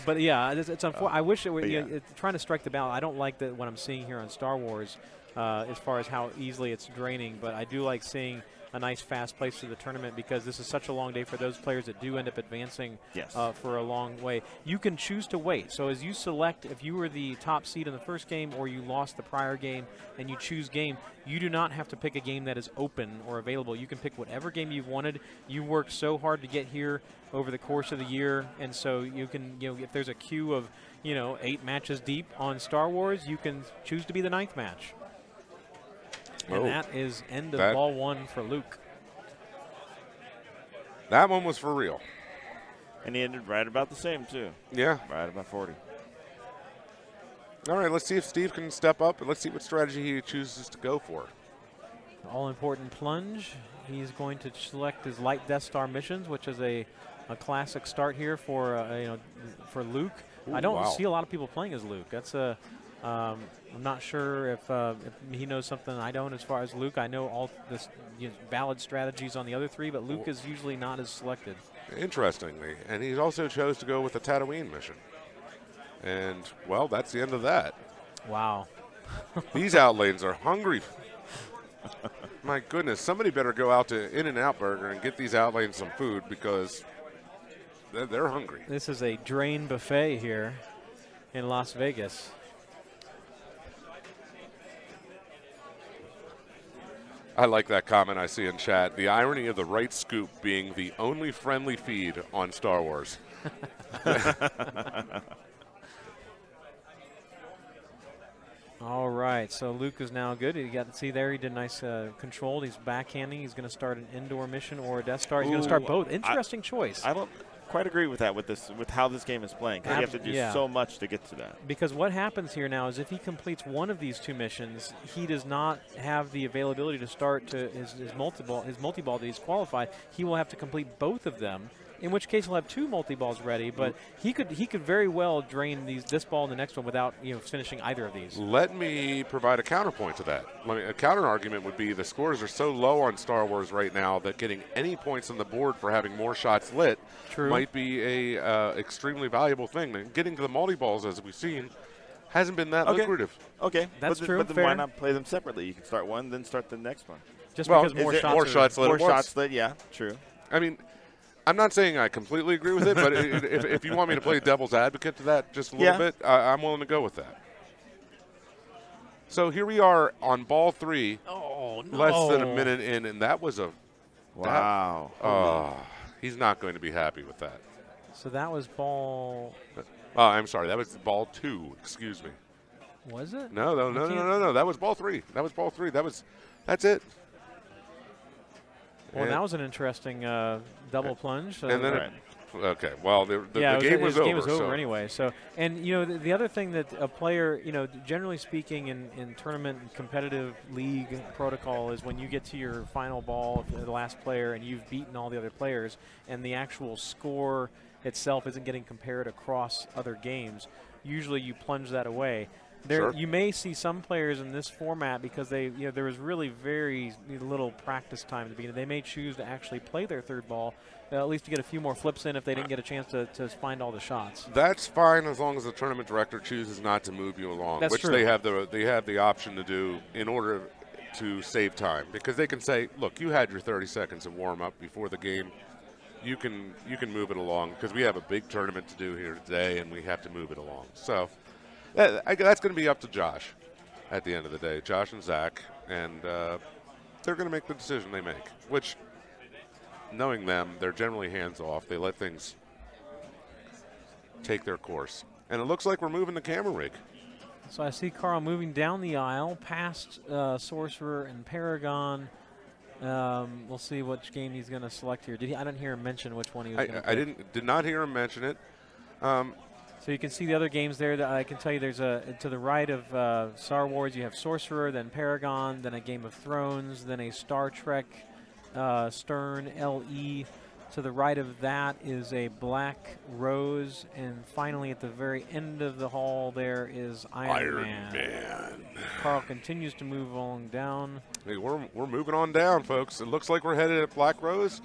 But yeah, it's unfortunate. I wish it were trying to strike the balance. I don't like what I'm seeing here on Star Wars as far as how easily it's draining, but I do like seeing a nice fast place to the tournament, because this is such a long day for those players that do end up advancing for a long way. You can choose to wait. So as you select, if you were the top seed in the first game or you lost the prior game and you choose game, you do not have to pick a game that is open or available. You can pick whatever game you've wanted. You worked so hard to get here over the course of the year, and so you can, if there's a queue of 8 matches deep on Star Wars, you can choose to be the 9th match. And that is end of ball 1 for Luke. That one was for real. And he ended right about the same, too. Yeah. Right about 40. All right, let's see if Steve can step up, and let's see what strategy he chooses to go for. All-important plunge. He's going to select his light Death Star missions, which is a classic start here for Luke. Ooh, I don't see a lot of people playing as Luke. That's I'm not sure if he knows something I don't as far as Luke. I know all this valid strategies on the other 3, but Luke is usually not as selected. Interestingly, and he also chose to go with the Tatooine mission. And, well, that's the end of that. Wow. These outlanes are hungry. My goodness, somebody better go out to In-N-Out Burger and get these outlanes some food, because they're hungry. This is a drain buffet here in Las Vegas. I like that comment I see in chat. The irony of the right scoop being the only friendly feed on Star Wars. All right, so Luke is now good. You got to see there, he did nice control. He's backhanding. He's going to start an indoor mission or a Death Star. He's going to start both. Interesting choice. quite agree with that with how this game is playing. 'Cause you have to do so much to get to that. Because what happens here now is if he completes one of these 2 missions, he does not have the availability to start to his multi-ball that he's qualified. He will have to complete both of them, in which case he'll have 2 multi-balls ready, but he could very well drain this ball and the next one without finishing either of these. Let me provide a counterpoint to that. A counter argument would be the scores are so low on Star Wars right now that getting any points on the board for having more shots lit might be a extremely valuable thing. And getting to the multi-balls, as we've seen, hasn't been that lucrative. Okay, that's true. But then why not play them separately? You can start one, then start the next one. Just because more shots lit, yeah, true. I mean, I'm not saying I completely agree with it, but if you want me to play devil's advocate to that just a little bit, I'm willing to go with that. So here we are on ball 3, less than a minute in, and that was a wow. He's not going to be happy with that. So that was ball. I'm sorry, that was ball 2. Excuse me. Was it? No. That was ball 3. That's it. Well, that was an interesting double plunge. And then okay, well, the game was over. The game was over anyway. So, and the other thing that a player, generally speaking, in tournament and competitive league protocol is when you get to your final ball, the last player, and you've beaten all the other players, and the actual score itself isn't getting compared across other games. Usually, you plunge that away. You may see some players in this format because there was really very little practice time at the beginning. They may choose to actually play their third ball, at least to get a few more flips in if they didn't get a chance to find all the shots. That's fine as long as the tournament director chooses not to move you along, That's which true. they have the option to do in order to save time, because they can say, look, you had your 30 seconds of warm up before the game. You can move it along because we have a big tournament to do here today, and we have to move it along. So. That's going to be up to Josh at the end of the day, Josh and Zach, and they're going to make the decision they make, which, knowing them, they're generally hands-off. They let things take their course. And it looks like we're moving the camera rig. So I see Carl moving down the aisle past Sorcerer and Paragon. We'll see which game he's going to select here. I didn't hear him mention which one he was going to pick. I did not hear him mention it. So you can see the other games there. That I can tell you there's to the right of Star Wars, you have Sorcerer, then Paragon, then a Game of Thrones, then a Star Trek Stern LE. To the right of that is a Black Rose. And finally at the very end of the hall there is Iron Man. Carl continues to move along down. Hey, we're moving on down, folks. It looks like we're headed at Black Rose.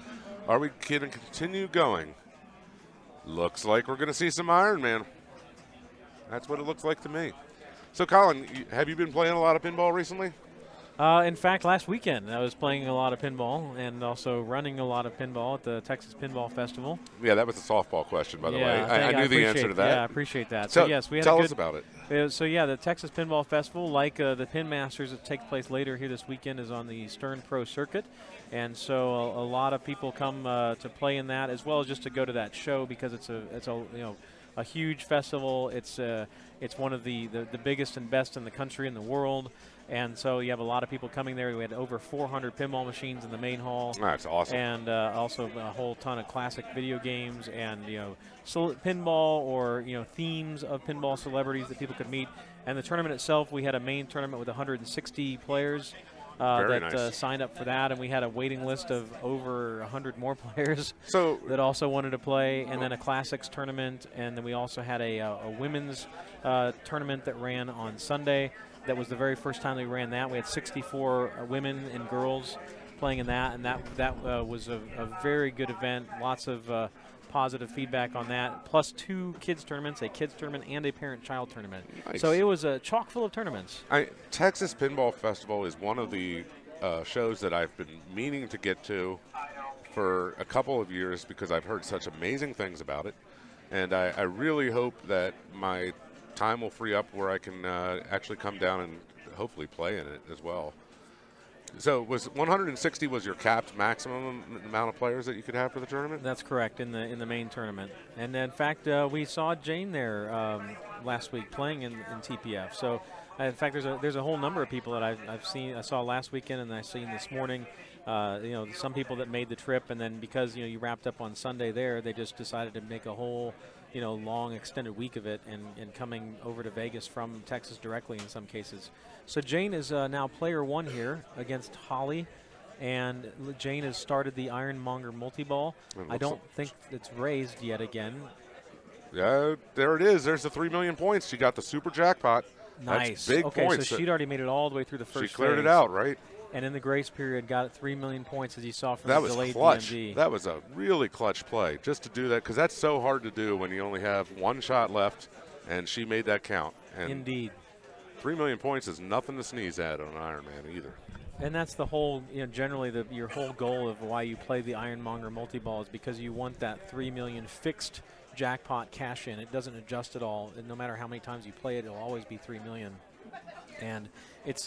Are we going to continue going? Looks like we're going to see some Iron Man. That's what it looks like to me. So, Colin, have you been playing a lot of pinball recently? In fact, last weekend I was playing a lot of pinball and also running a so at the Texas Pinball Festival. Yeah, that was a softball question, by the way. I knew the answer to that. Yeah, I appreciate that. So, yes, we had tell us about it. The Texas Pinball Festival, like the Pin Masters that takes place later here this weekend, is on the Stern Pro circuit. And so a lot of people come to play in that, as well as just to go to that show because it's a huge festival. It's one of the biggest and best in the country and the world. And so you have a lot of people coming there. We had over 400 pinball machines in the main hall. That's awesome. And also a whole ton of classic video games and pinball or themes of pinball celebrities that people could meet. And the tournament itself, we had a main tournament with 160 players. Signed up for that, and we had a waiting list of over 100 more players that also wanted to play, and then a classics tournament, and then we also had a women's tournament that ran on Sunday. That was the very first time we ran that. We had 64 women and girls playing in that, and that was a very good event. Lots of positive feedback on that, plus 2 kids tournaments, a kids tournament and a parent-child tournament. Nice. So it was a chock full of tournaments. Texas Pinball Festival is one of the shows that I've been meaning to get to for a couple of years because I've heard such amazing things about it, and I really hope that my time will free up where I can actually come down and hopefully play in it as well. So was 160 was your capped maximum amount of players that you could have for the tournament? That's correct, in the main tournament. And in fact, we saw Jane there last week playing in TPF. So In fact, there's a whole number of people that I saw last weekend and I've seen this morning. Some people that made the trip, and then because you wrapped up on Sunday there, they just decided to make a whole long extended week of it and coming over to Vegas from Texas directly in some cases. So Jane is now player 1 here against Holly, and Jane has started the Ironmonger multi-ball. I don't think it's raised yet again. Yeah, there it is. There's the 3 million points. She got the super jackpot. Nice. That's big okay, points. So she'd already made it all the way through the first She cleared phase. it out, right? And in the grace period, got 3 million points, as you saw from That the was delayed clutch. DMD. That was a really clutch play, just to do that, because that's so hard to do when you only have one shot left, and she made that count. And Indeed. 3 million points is nothing to sneeze at on an Ironman either. And that's the whole, generally your whole goal of why you play the Ironmonger multi-ball is because you want that 3 million fixed jackpot cash in. It doesn't adjust at all. And no matter how many times you play it, it'll always be 3 million. And it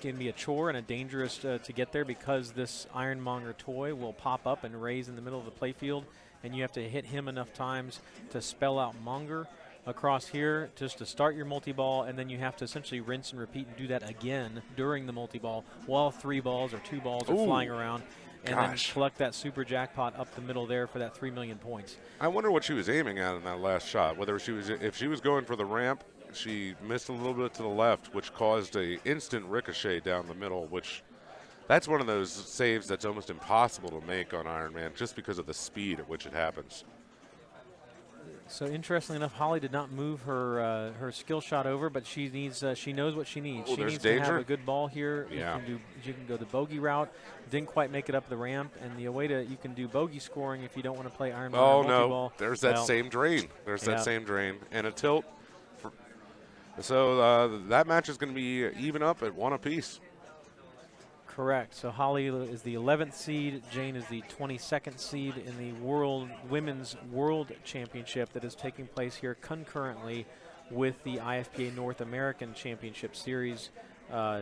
can be a chore and a dangerous to get there because this Ironmonger toy will pop up and raise in the middle of the playfield, and you have to hit him enough times to spell out Monger across here just to start your multi-ball, and then you have to essentially rinse and repeat and do that again during the multi-ball while 3 balls or 2 balls are flying around, and then collect that super jackpot up the middle there for that 3 million points. I wonder what she was aiming at in that last shot. If she was going for the ramp, she missed a little bit to the left, which caused a instant ricochet down the middle, that's one of those saves that's almost impossible to make on Ironman just because of the speed at which it happens. So interestingly enough, Holly did not move her skill shot over, but she needs she knows what she needs. Oh, She there's needs danger. to have a good ball here. Yeah. You can go the bogey route. Didn't quite make it up the ramp, and the way you can do bogey scoring if you don't want to play Ironman multi-ball. There's that same drain. That same drain and a tilt. So that match is going to be even up at 1 apiece. Correct. So Holly is the 11th seed. Jane is the 22nd seed in the Women's World Championship that is taking place here concurrently with the IFPA North American Championship Series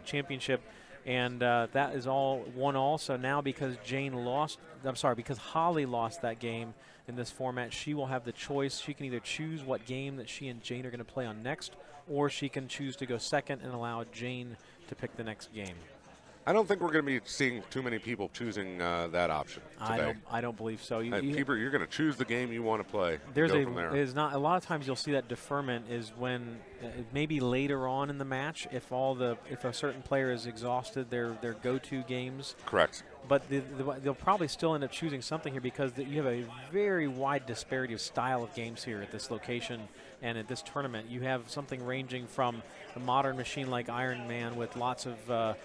championship. And that is all 1-all. So now because because Holly lost that game in this format, she will have the choice. She can either choose what game that she and Jane are going to play on next, or she can choose to go second and allow Jane to pick the next game. I don't think we're going to be seeing too many people choosing that option today. I don't believe so. You're going to choose the game you want to play. There's not a lot of times you'll see that deferment is when maybe later on in the match if a certain player is exhausted their go-to games. Correct. But they'll probably still end up choosing something here because you have a very wide disparity of style of games here at this location and at this tournament. You have something ranging from a modern machine like Iron Man with lots of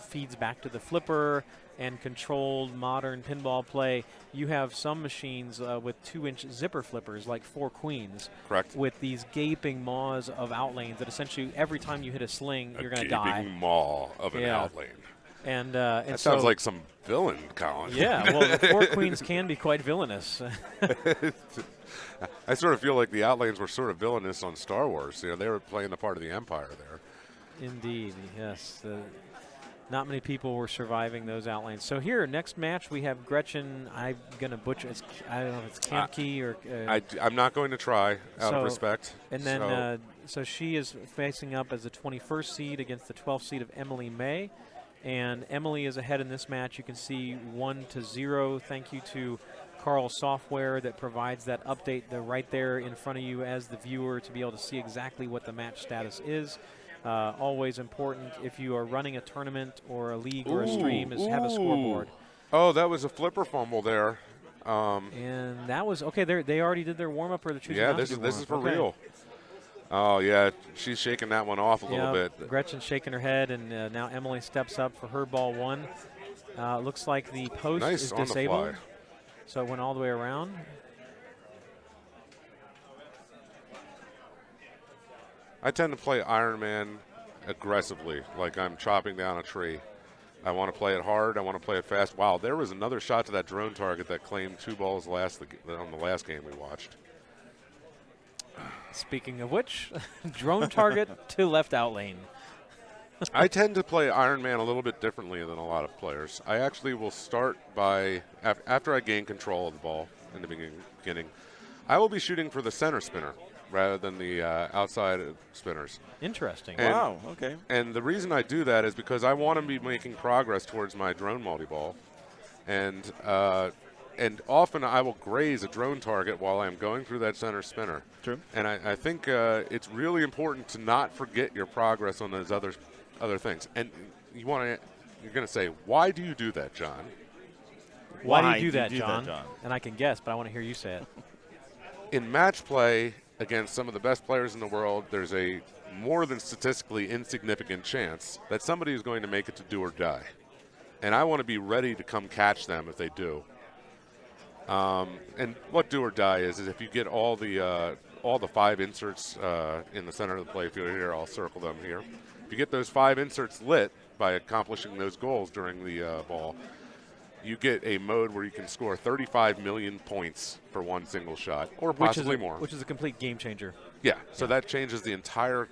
feeds back to the flipper and controlled modern pinball play. You have some machines with 2-inch zipper flippers like 4 Queens. Correct. With these gaping maws of outlanes that essentially every time you hit a sling, you're going to die. A gaping maw of an outlane. And that sounds like some villain, Colin. Yeah, well, the 4 Queens can be quite villainous. I sort of feel like the outlanes were sort of villainous on Star Wars. They were playing the part of the Empire there. Indeed, yes. Not many people were surviving those outlanes. So here, next match, we have Gretchen. I'm going to butcher. I don't know if it's Kamke or. I'm not going to try out of respect. And then, so she is facing up as the 21st seed against the 12th seed of Emily May. And Emily is ahead in this match. You can see 1-0. Thank you to Carl Software that provides that update right there in front of you as the viewer to be able to see exactly what the match status is. Always important if you are running a tournament or a league or a stream is have a scoreboard. Oh, that was a flipper fumble there. And that was okay. They already did their warm up, or they're choosing. Yeah, not this to do is for warm-up. real. Oh yeah, she's shaking that one off a little bit. Gretchen's shaking her head, and now Emily steps up for her ball 1. Looks like the post is on disabled, the fly. so it went all the way around. I tend to play Iron Man aggressively, like I'm chopping down a tree. I want to play it hard. I want to play it fast. Wow, there was another shot to that drone target that claimed 2 balls on the last game we watched. Speaking of which, drone target to left out lane. I tend to play Iron Man a little bit differently than a lot of players. I actually will start by, after I gain control of the ball in the beginning, I will be shooting for the center spinner. rather than the outside spinners. Interesting. And- Wow. Okay. And the reason I do that is because I want to be making progress towards my drone multi-ball. And often I will graze a drone target while I'm going through that center spinner. True. And I think it's really important to not forget your progress on those other things. And you're going to say, why do you do that, John? Why do you do that, John? And I can guess, but I want to hear you say it. In match play against some of the best players in the world, there's a more than statistically insignificant chance that somebody is going to make it to do or die. And I want to be ready to come catch them if they do. And what do or die is if you get all the 5 inserts in the center of the playfield here, I'll circle them here. If you get those 5 inserts lit by accomplishing those goals during the ball, you get a mode where you can score 35 million points for one single shot, or possibly more. Which is a complete game changer. Yeah, so that changes the entire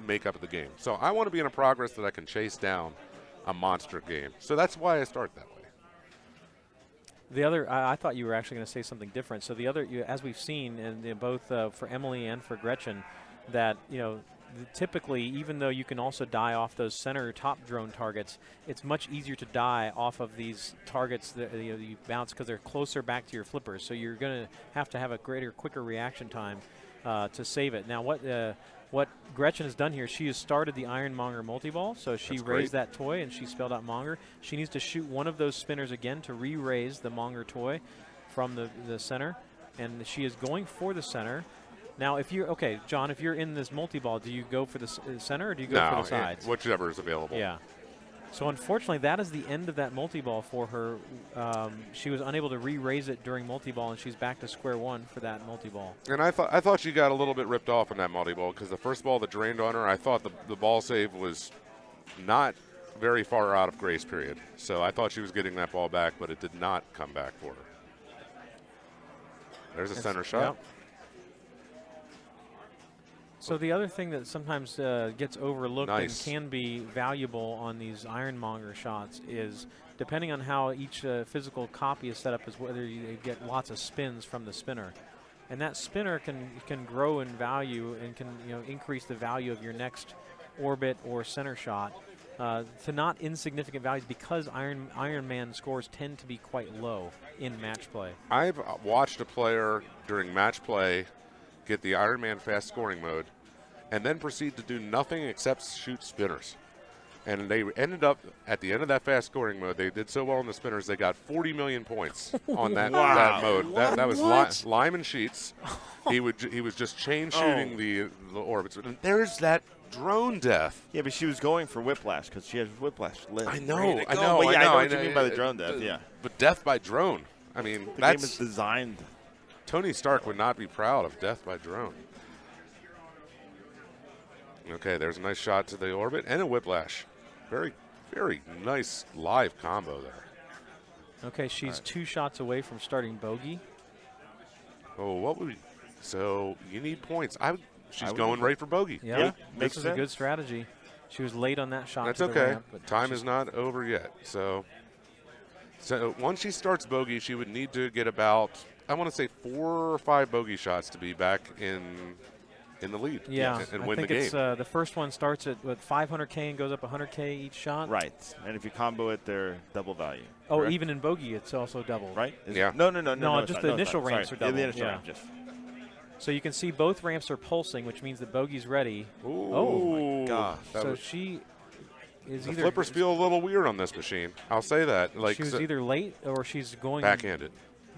makeup of the game. So I want to be in a progress that I can chase down a monster game. So that's why I start that way. The other, I thought you were actually going to say something different. So the other, as we've seen, in both for Emily and for Gretchen, that typically, even though you can also die off those center top drone targets, it's much easier to die off of these targets that you bounce because they're closer back to your flippers. So you're going to have a quicker reaction time to save it. Now, what Gretchen has done here, she has started the Ironmonger multi-ball, so she raised that toy and she spelled out Monger. She needs to shoot one of those spinners again to re-raise the Monger toy from the center, and she is going for the center. Now, John, if you're in this multi-ball, do you go for the center or do you go for the sides? Whichever is available. Yeah. So unfortunately, that is the end of that multi-ball for her. She was unable to re-raise it during multi-ball, and she's back to square one for that multi-ball. And I thought she got a little bit ripped off in that multi-ball because the first ball that drained on her, I thought the ball save was not very far out of grace period. So I thought she was getting that ball back, but it did not come back for her. There's a center shot. Yep. So the other thing that sometimes gets overlooked and can be valuable on these Ironmonger shots is, depending on how each physical copy is set up, is whether you get lots of spins from the spinner. And that spinner can grow in value and can increase the value of your next orbit or center shot to not insignificant values, because Iron Man scores tend to be quite low in match play. I've watched a player during match play get the Iron Man fast scoring mode, and then proceed to do nothing except shoot spinners. And they ended up, at the end of that fast scoring mode, they did so well in the spinners, they got 40 million points on that mode. That was Lyman Sheets. He was just chain shooting the orbits. And there's that drone death. Yeah, but she was going for whiplash because she has whiplash lit. I know. Well, I know what you mean by the drone death, yeah. But death by drone. I mean, the game is designed. Tony Stark would not be proud of death by drone. Okay, there's a nice shot to the orbit and a whiplash. Very, very nice live combo there. Okay, she's 2 shots away from starting bogey. Oh, what would we? So you need points. She's going right for bogey. Yeah, this is a good strategy. She was late on that shot. That's okay. Time is not over yet. So once she starts bogey, she would need to get about, I want to say, 4 or 5 bogey shots to be back in the lead. Yeah, and I win think the game. it's the first one starts at 500K and goes up 100K each shot. Right, and if you combo it, they're double value. Oh, correct? Even in bogey, it's also double. Right? Yeah. No, just the initial ramps are double. The initial ramp, just. So you can see both ramps are pulsing, which means that bogey's ready. Ooh. Oh my gosh! So she is the either flippers feel a little weird on this machine. I'll say that. Like she was either late or she's going backhanded.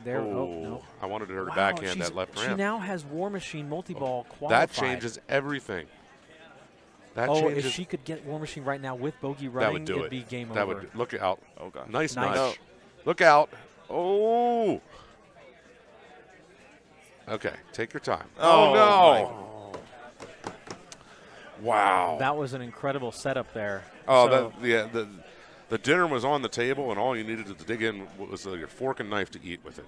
There. Oh, no. I wanted her to backhand that left ramp. She now has War Machine multi-ball qualified. That changes everything. If she could get War Machine right now with bogey running, it'd be game over. That would look out. Oh god! Nice nudge. Look out! Oh. Okay, take your time. Oh no! Wow. That was an incredible setup there. Oh, the dinner was on the table, and all you needed to dig in was your fork and knife to eat with it.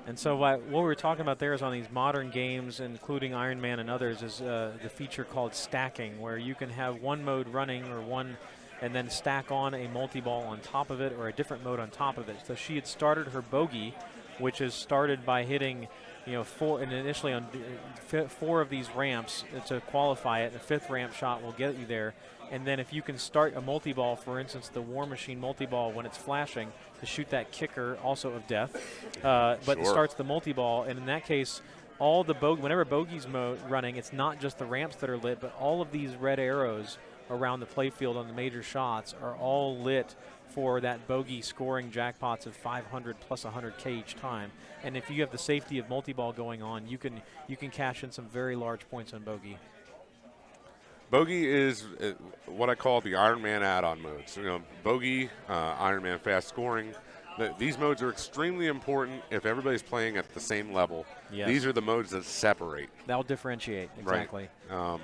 And so what we were talking about there is on these modern games, including Iron Man and others, is the feature called stacking, where you can have one mode running or one and then stack on a multi-ball on top of it or a different mode on top of it. So she had started her bogey, which is started by hitting initially on 4 of these ramps to qualify it. The 5th ramp shot will get you there. And then if you can start a multi-ball, for instance, the War Machine multi-ball when it's flashing, to shoot that kicker, also of death, but it starts the multi-ball. And in that case, whenever bogey's running, it's not just the ramps that are lit, but all of these red arrows around the playfield on the major shots are all lit for that bogey scoring jackpots of 500 plus 100K each time. And if you have the safety of multi-ball going on, you can cash in some very large points on bogey. Bogey is what I call the Iron Man add-on modes. Bogey, Iron Man fast scoring. These modes are extremely important if everybody's playing at the same level. Yes. These are the modes that separate. That'll differentiate, exactly. Right.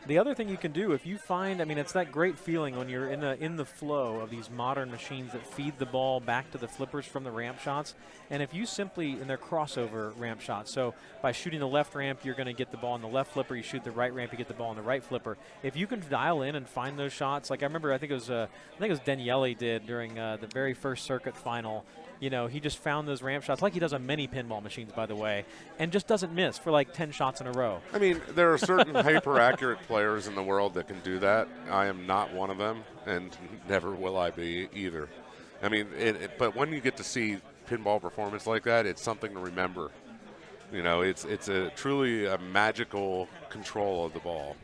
The other thing you can do, if you find, it's that great feeling when you're in the flow of these modern machines that feed the ball back to the flippers from the ramp shots. And if you simply, in their crossover ramp shots, so by shooting the left ramp, you're going to get the ball on the left flipper. You shoot the right ramp, you get the ball on the right flipper. If you can dial in and find those shots, like I remember, I think it was Daniele did during the very first circuit final. He just found those ramp shots, like he does on many pinball machines, by the way, and just doesn't miss for like 10 shots in a row. There are certain hyper-accurate players in the world that can do that. I am not one of them, and never will I be either. But when you get to see pinball performance like that, it's something to remember. It's truly a magical control of the ball.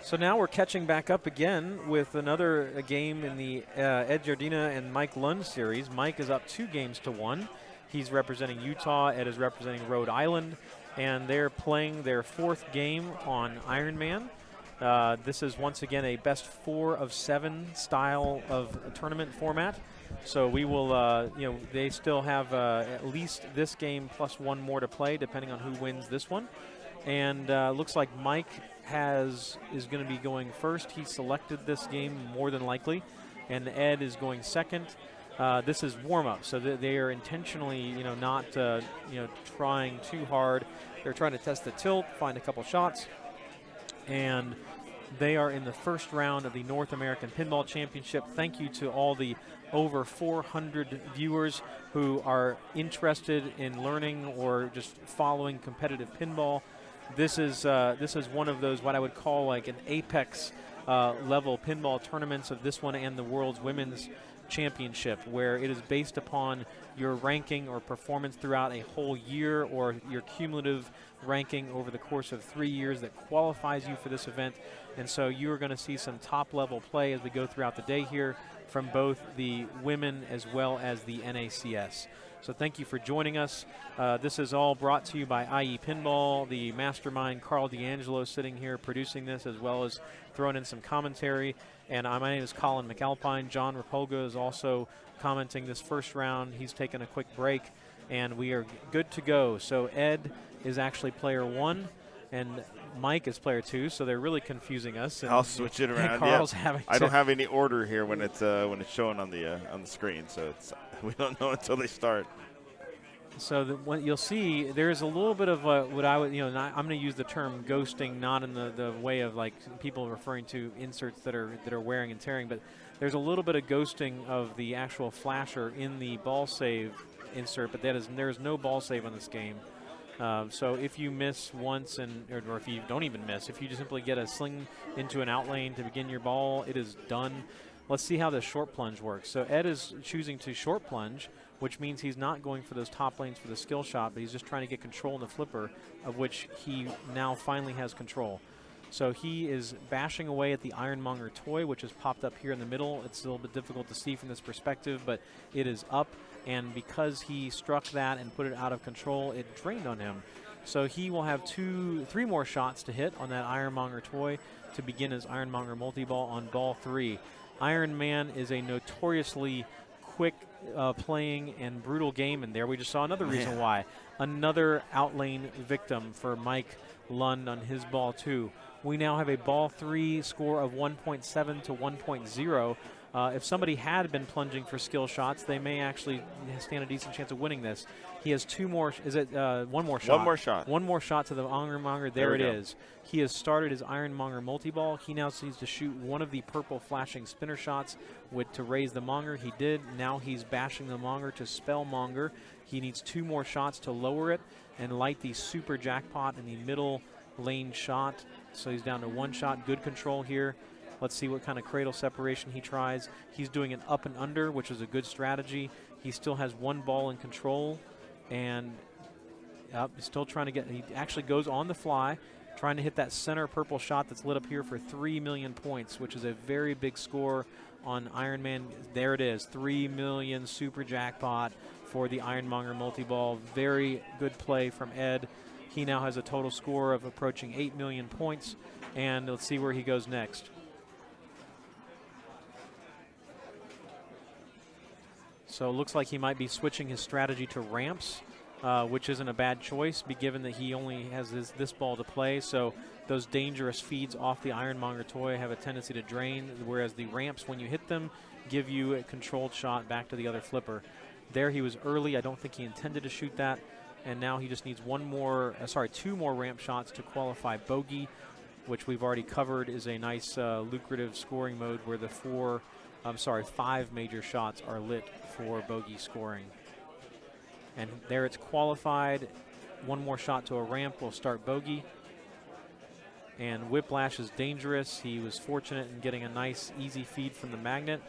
So now we're catching back up again with another game in the Ed Jardina and Mike Lund series. Mike is up 2-1. He's representing Utah. Ed is representing Rhode Island. And they're playing their 4th game on Ironman. This is once again a best 4 of 7 style of tournament format. So we will, they still have at least this game plus 1 more to play, depending on who wins this one. And looks like Mike is going to be going first. He selected this game more than likely, and Ed is going second. This is warm-up, so they are intentionally, not, trying too hard. They're trying to test the tilt, find a couple shots, and they are in the first round of the North American Pinball Championship. Thank you to all the over 400 viewers who are interested in learning or just following competitive pinball. This is one of those what I would call like an apex level pinball tournaments of this one and the World's Women's Championship, where it is based upon your ranking or performance throughout a whole year or your cumulative ranking over the course of 3 years that qualifies you for this event. And so you are going to see some top level play as we go throughout the day here from both the women as well as the NACS. So thank you for joining us. This is all brought to you by IE Pinball, the mastermind Carl D'Angelo sitting here producing this, as well as throwing in some commentary. And my name is Colin McAlpine. John Rapolga is also commenting this first round. He's taken a quick break, and we are good to go. So Ed is actually player 1, and Mike is player 2, so they're really confusing us. I'll switch it around. Carl's having I don't have any order here when it's showing on the screen, so we don't know until they start. So what you'll see, there's a little bit of what I would, I'm going to use the term ghosting, not in the way of like people referring to inserts that are wearing and tearing, but there's a little bit of ghosting of the actual flasher in the ball save insert, but there is no ball save on this game. So if you miss once, or if you don't even miss, if you just simply get a sling into an out lane to begin your ball, it is done. Let's see how the short plunge works. So Ed is choosing to short plunge, which means he's not going for those top lanes for the skill shot, but he's just trying to get control in the flipper, of which he now finally has control. So he is bashing away at the Ironmonger toy, which has popped up here in the middle. It's a little bit difficult to see from this perspective, but it is up, and because he struck that and put it out of control, it drained on him. So he will have 3 more shots to hit on that Ironmonger toy to begin his Ironmonger multi-ball on ball 3. Iron Man is a notoriously quick playing and brutal game, and there we just saw another reason why. Another outlane victim for Mike Lund on his ball 2. We now have a ball 3 score of 1.7 to 1.0 If somebody had been plunging for skill shots, they may actually stand a decent chance of winning this. He has two more. Is it one more shot? One more shot. One more shot to the Ironmonger. There it is. He has started his Ironmonger multi-ball. He now needs to shoot one of the purple flashing spinner shots to raise the Monger. He did. Now he's bashing the Monger to spell Monger. He needs 2 more shots to lower it and light the super jackpot in the middle lane shot. So he's down to 1 shot. Good control here. Let's see what kind of cradle separation he tries. He's doing an up and under, which is a good strategy. He still has 1 ball in control, and he's still trying to get, he actually goes on the fly, trying to hit that center purple shot that's lit up here for 3 million points, which is a very big score on Ironman. There it is, 3 million super jackpot for the Ironmonger multi-ball. Very good play from Ed. He now has a total score of approaching 8 million points, and let's see where he goes next. So it looks like he might be switching his strategy to ramps, which isn't a bad choice, given that he only has this ball to play. So those dangerous feeds off the Ironmonger toy have a tendency to drain, whereas the ramps, when you hit them, give you a controlled shot back to the other flipper. There he was early. I don't think he intended to shoot that. And now he just needs 2 more ramp shots to qualify bogey, which we've already covered is a nice lucrative scoring mode where the 5 major shots are lit for bogey scoring. And there it's qualified. 1 more shot to a ramp will start bogey. And Whiplash is dangerous. He was fortunate in getting a nice easy feed from the magnet.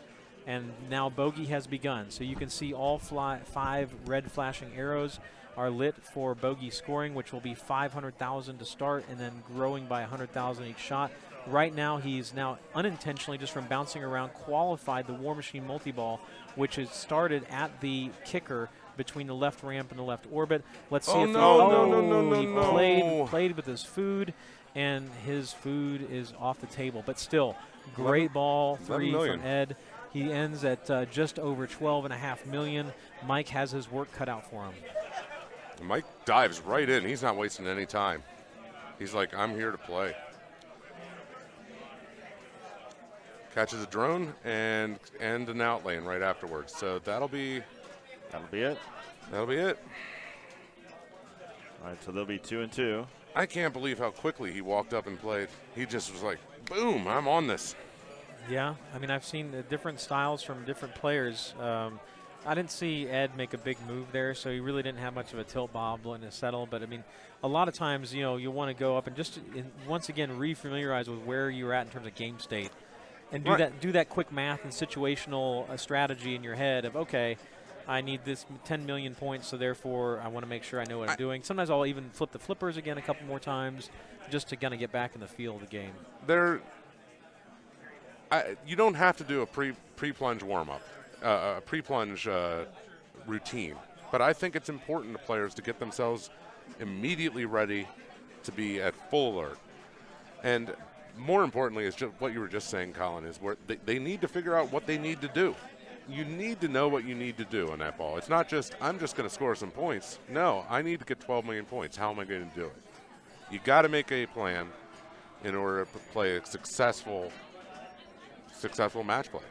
And now bogey has begun. So you can see all 5 red flashing arrows are lit for bogey scoring, which will be 500,000 to start and then growing by 100,000 each shot. Right now, he's now unintentionally, just from bouncing around, qualified the War Machine multi-ball, which is started at the kicker between the left ramp and the left orbit. Let's see if he played with his food, and his food is off the table. But still, great ball, 3 from Ed. He ends at just over 12.5 million. Mike has his work cut out for him. Mike dives right in. He's not wasting any time. He's like, I'm here to play. Catches a drone and an out lane right afterwards. So that'll be it. That'll be it. All right, so they'll be 2 and 2. I can't believe how quickly he walked up and played. He just was like, boom, I'm on this. Yeah, I mean, I've seen different styles from different players. I didn't see Ed make a big move there, so he really didn't have much of a tilt bob in a settle. But, I mean, a lot of times, you want to go up and just, once again, re-familiarize with where you're at in terms of game state. And do that quick math and situational strategy in your head of, okay, I need this 10 million points, so therefore I want to make sure I know what I'm doing. Sometimes I'll even flip the flippers again a couple more times just to kind of get back in the feel of the game. You don't have to do a pre-plunge warm-up, a pre-plunge routine. But I think it's important to players to get themselves immediately ready to be at full alert. And more importantly, is just what you were just saying, Colin, is where they need to figure out what they need to do. You need to know what you need to do on that ball. It's not just, I'm just going to score some points. No, I need to get 12 million points. How am I going to do it? You got to make a plan in order to play a successful match play.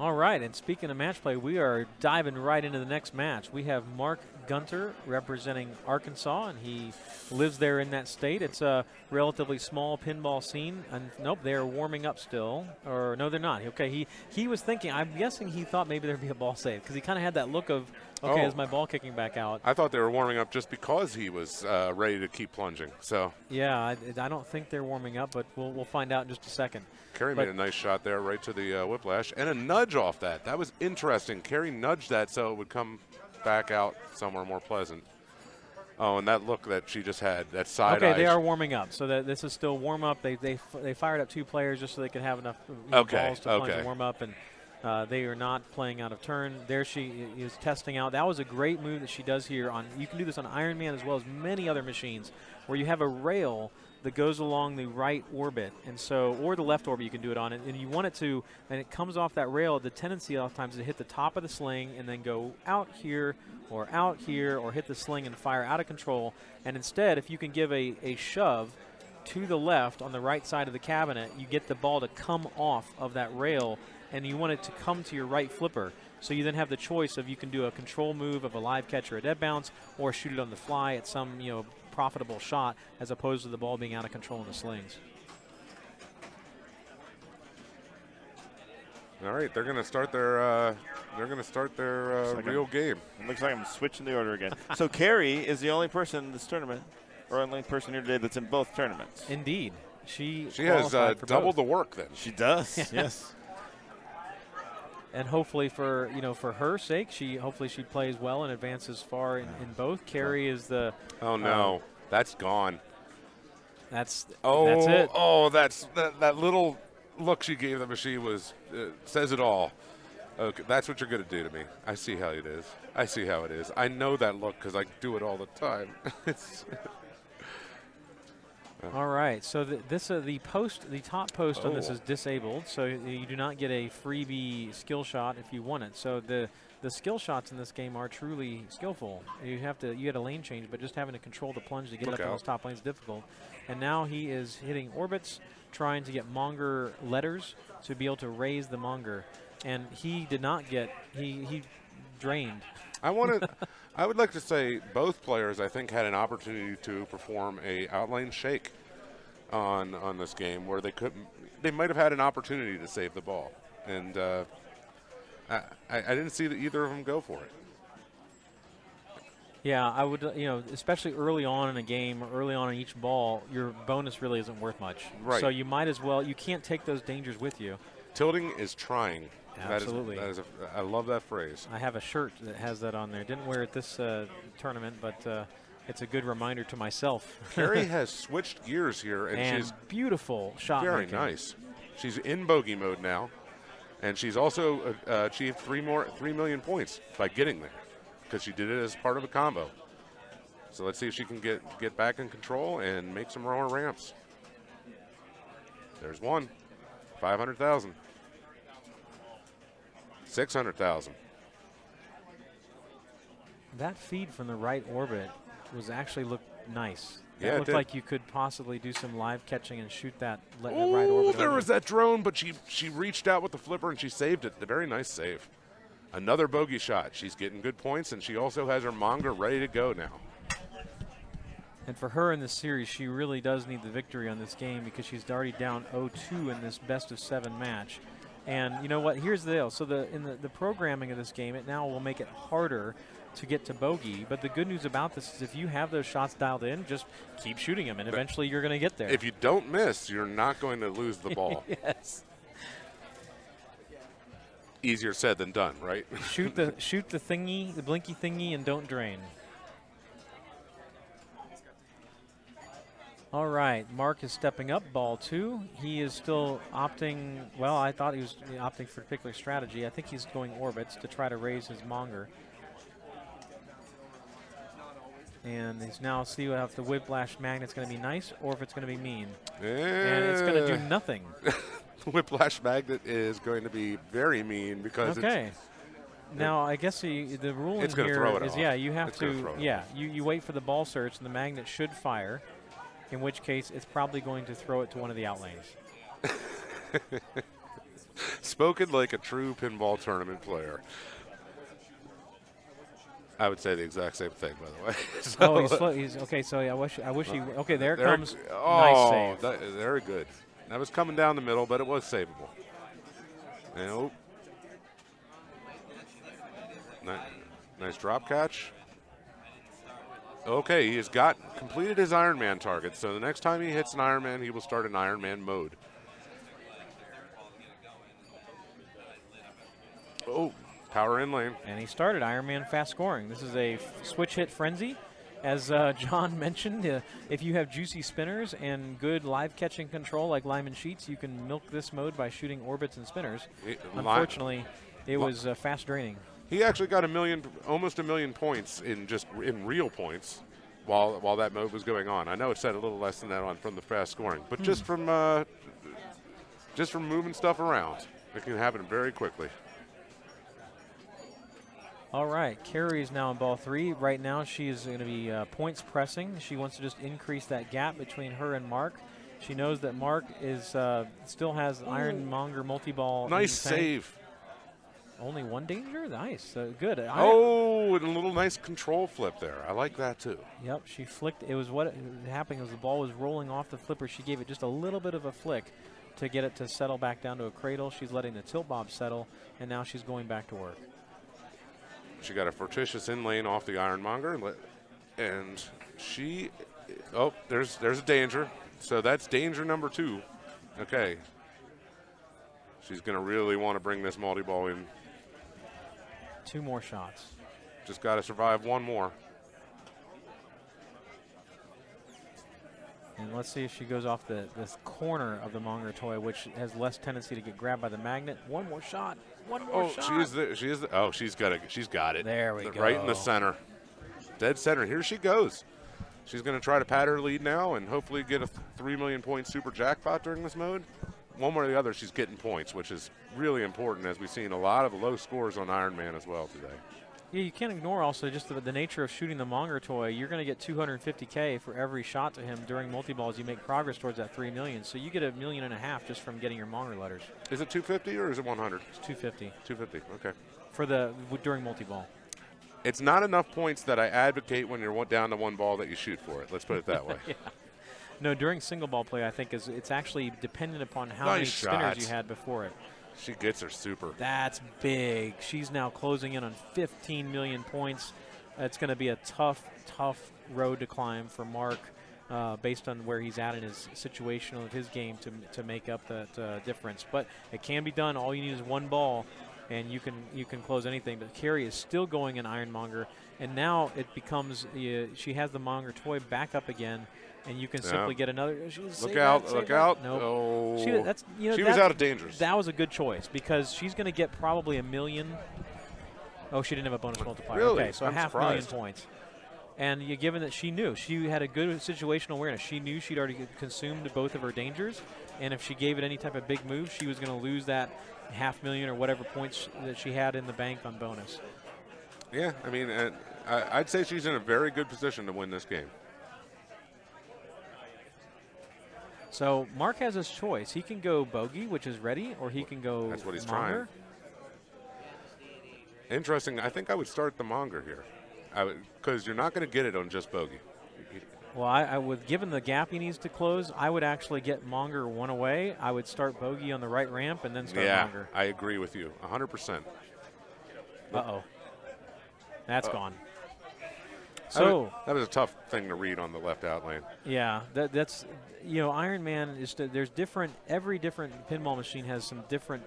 All right, and speaking of match play, we are diving right into the next match. We have Mark Gunter representing Arkansas, and he lives there in that state. It's a relatively small pinball scene, and nope, they're warming up still. Or no, they're not. Okay, he was thinking, I'm guessing he thought maybe there'd be a ball save, because he kind of had that look of, okay, is my ball kicking back out? I thought they were warming up just because he was ready to keep plunging. So yeah, I don't think they're warming up, but we'll find out in just a second. Kari made a nice shot there right to the whiplash, and a nudge off that. That was interesting. Kari nudged that so it would come back out somewhere more pleasant. Oh, and that look that she just had, that side eye. Okay, they are warming up, so this is still warm up. They fired up 2 players just so they could have enough balls to plunge and warm up, and they are not playing out of turn. There she is testing out. That was a great move that she does here. You can do this on Ironman as well as many other machines where you have a rail that goes along the right orbit, and so, or the left orbit you can do it on, and you want it to, and it comes off that rail, the tendency oftentimes is to hit the top of the sling and then go out here, or hit the sling and fire out of control. And instead, if you can give a shove to the left on the right side of the cabinet, you get the ball to come off of that rail, and you want it to come to your right flipper. So you then have the choice of you can do a control move of a live catch or a dead bounce, or shoot it on the fly at some profitable shot, as opposed to the ball being out of control in the slings. All right, they're going to start their real game. It looks like I'm switching the order again. So Kari is the only person in this tournament, or only person here today that's in both tournaments. Indeed. She has doubled the work then. She does, yes. And hopefully for her sake, hopefully she plays well and advances far in both. Kari is the. Oh no, that's gone. That's it. Oh, that little look she gave the machine was says it all. Okay, that's what you're going to do to me. I see how it is. I know that look because I do it all the time. All right, so the top post on this is disabled, so you do not get a freebie skill shot if you want it. So the skill shots in this game are truly skillful. You had a lane change, but just having to control the plunge to get up on those top lanes is difficult. And now he is hitting orbits, trying to get Monger letters to be able to raise the Monger. And he did not get, he drained. I would like to say both players, I think, had an opportunity to perform a outlane shake on this game where they might have had an opportunity to save the ball. And I didn't see either of them go for it. Yeah, I would, especially early on in a game, early on in each ball, your bonus really isn't worth much. Right. So you might as well, you can't take those dangers with you. Tilting is trying. Absolutely. I love that phrase. I have a shirt that has that on there. Didn't wear it this tournament, but it's a good reminder to myself. Kari has switched gears here, and she's beautiful shot. Very nice. She's in bogey mode now, and she's also achieved 3 million points by getting there, because she did it as part of a combo. So let's see if she can get back in control and make some rower ramps. There's one, 500,000. 600,000. That feed from the right orbit looked nice. Yeah, it looked like you could possibly do some live catching and shoot that right orbit. Oh, there was that drone, but she reached out with the flipper and she saved it. A very nice save. Another bogey shot. She's getting good points, and she also has her Monger ready to go now. And for her in this series, she really does need the victory on this game because she's already down 0-2 in this best-of-7 match. And you know what? Here's the deal. So in the programming of this game, it now will make it harder to get to bogey. But the good news about this is if you have those shots dialed in, just keep shooting them, and eventually you're going to get there. If you don't miss, you're not going to lose the ball. Yes. Easier said than done, right? shoot the thingy, the blinky thingy, and don't drain. All right, Mark is stepping up, ball 2. He is still opting, well, I thought he was opting for a particular strategy. I think he's going orbits to try to raise his Monger. And he's now see if the Whiplash Magnet's going to be nice or if it's going to be mean. And it's going to do nothing. The Whiplash Magnet is going to be very mean because now, I guess the rule in here is, you have you wait for the ball surge and the magnet should fire, in which case it's probably going to throw it to one of the out lanes. Spoken like a true pinball tournament player. I would say the exact same thing, by the way. He's okay. So I wish he. Okay, there it comes. Oh, nice save. Very good. That was coming down the middle, but it was savable. And, nice drop catch. Okay, he has completed his Ironman target. So the next time he hits an Ironman, he will start an Ironman mode. Oh, power in lane. And he started Ironman fast scoring. This is a switch hit frenzy. As John mentioned, if you have juicy spinners and good live catching control like Lyman Sheets, you can milk this mode by shooting orbits and spinners. Unfortunately, it was fast draining. He actually got almost a million points in real points while that mode was going on. I know it said a little less than that from the fast scoring, but just from moving stuff around, it can happen very quickly. All right, Kari is now in ball 3. Right now, she is going to be points pressing. She wants to just increase that gap between her and Mark. She knows that Mark is still has Ironmonger multi-ball. Nice in the tank. save. Only one danger? Nice. Good. Oh, and a little nice control flip there. I like that too. Yep, she flicked. It was what happened was the ball was rolling off the flipper. She gave it just a little bit of a flick to get it to settle back down to a cradle. She's letting the tilt bob settle, and now she's going back to work. She got a fortuitous in lane off the Ironmonger, and she, oh, there's a danger. So that's danger number 2. Okay. She's going to really want to bring this multi-ball in. 2 more shots. Just got to survive 1 more. And let's see if she goes off this corner of the Monger toy, which has less tendency to get grabbed by the magnet. 1 more shot. 1 more shot. She is the, oh, she's got it. There we go. Right in the center. Dead center. Here she goes. She's going to try to pad her lead now and hopefully get a 3 million point super jackpot during this mode. One way or the other, she's getting points, which is really important, as we've seen a lot of low scores on Iron Man as well today. Yeah, you can't ignore also just the nature of shooting the Monger toy. You're going to get 250K for every shot to him during multi-balls. You make progress towards that 3 million. So you get $1.5 million just from getting your Monger letters. Is it 250 or is it 100? It's 250. 250, okay. For during multi-ball. It's not enough points that I advocate when you're down to 1 ball that you shoot for it. Let's put it that way. Yeah. No, during single ball play, I think it's actually dependent upon how many spinners you had before it. She gets her super. That's big. She's now closing in on 15 million points. It's going to be a tough road to climb for Mark based on where he's at in his situational of his game to make up that difference. But it can be done. All you need is 1 ball, and you can close anything. But Kari is still going in Ironmonger, and now it becomes she has the Monger toy back up again. And you can simply get another. Look out! Nope. Oh, she was out of dangers. That was a good choice because she's going to get probably $1 million. Oh, she didn't have a bonus multiplier. Really? Okay, so I'm $500,000 surprised. points. And given that she knew, she had a good situational awareness. She knew she'd already consumed both of her dangers, and if she gave it any type of big move, she was going to lose that $500,000 or whatever points that she had in the bank on bonus. Yeah, I mean, I'd say she's in a very good position to win this game. So Mark has his choice. He can go bogey, which is ready, or he can go That's what he's Monger. trying. Interesting. I think I would start the Monger here, because you're not going to get it on just bogey. Well, I would, given the gap he needs to close, I would actually get Monger 1 away. I would start bogey on the right ramp and then start Monger. I agree with you 100%. Uh-oh. That's gone. So that was a tough thing to read on the left out lane. Yeah, that's Iron Man is there's different. Every different pinball machine has some different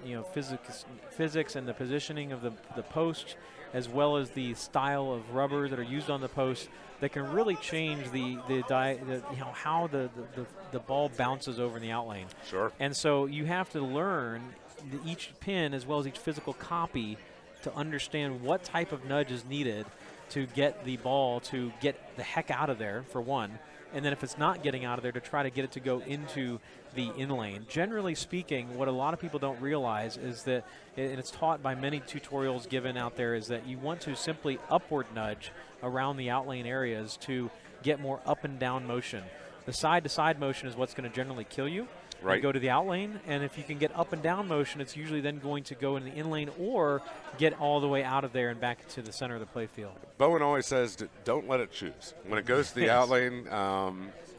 physics and the positioning of the post, as well as the style of rubber that are used on the post that can really change how the ball bounces over in the out lane. Sure. And so you have to learn each pin as well as each physical copy to understand what type of nudge is needed to get the ball to get the heck out of there, for one, and then if it's not getting out of there, to try to get it to go into the in lane. Generally speaking, what a lot of people don't realize is that, and it's taught by many tutorials given out there, is that you want to simply upward nudge around the out lane areas to get more up and down motion. The side-to-side motion is what's going to generally kill you. Right. Go to the out lane, and if you can get up and down motion, it's usually then going to go in the in lane or get all the way out of there and back to the center of the play field. Bowen always says, don't let it choose. When it goes to the out lane,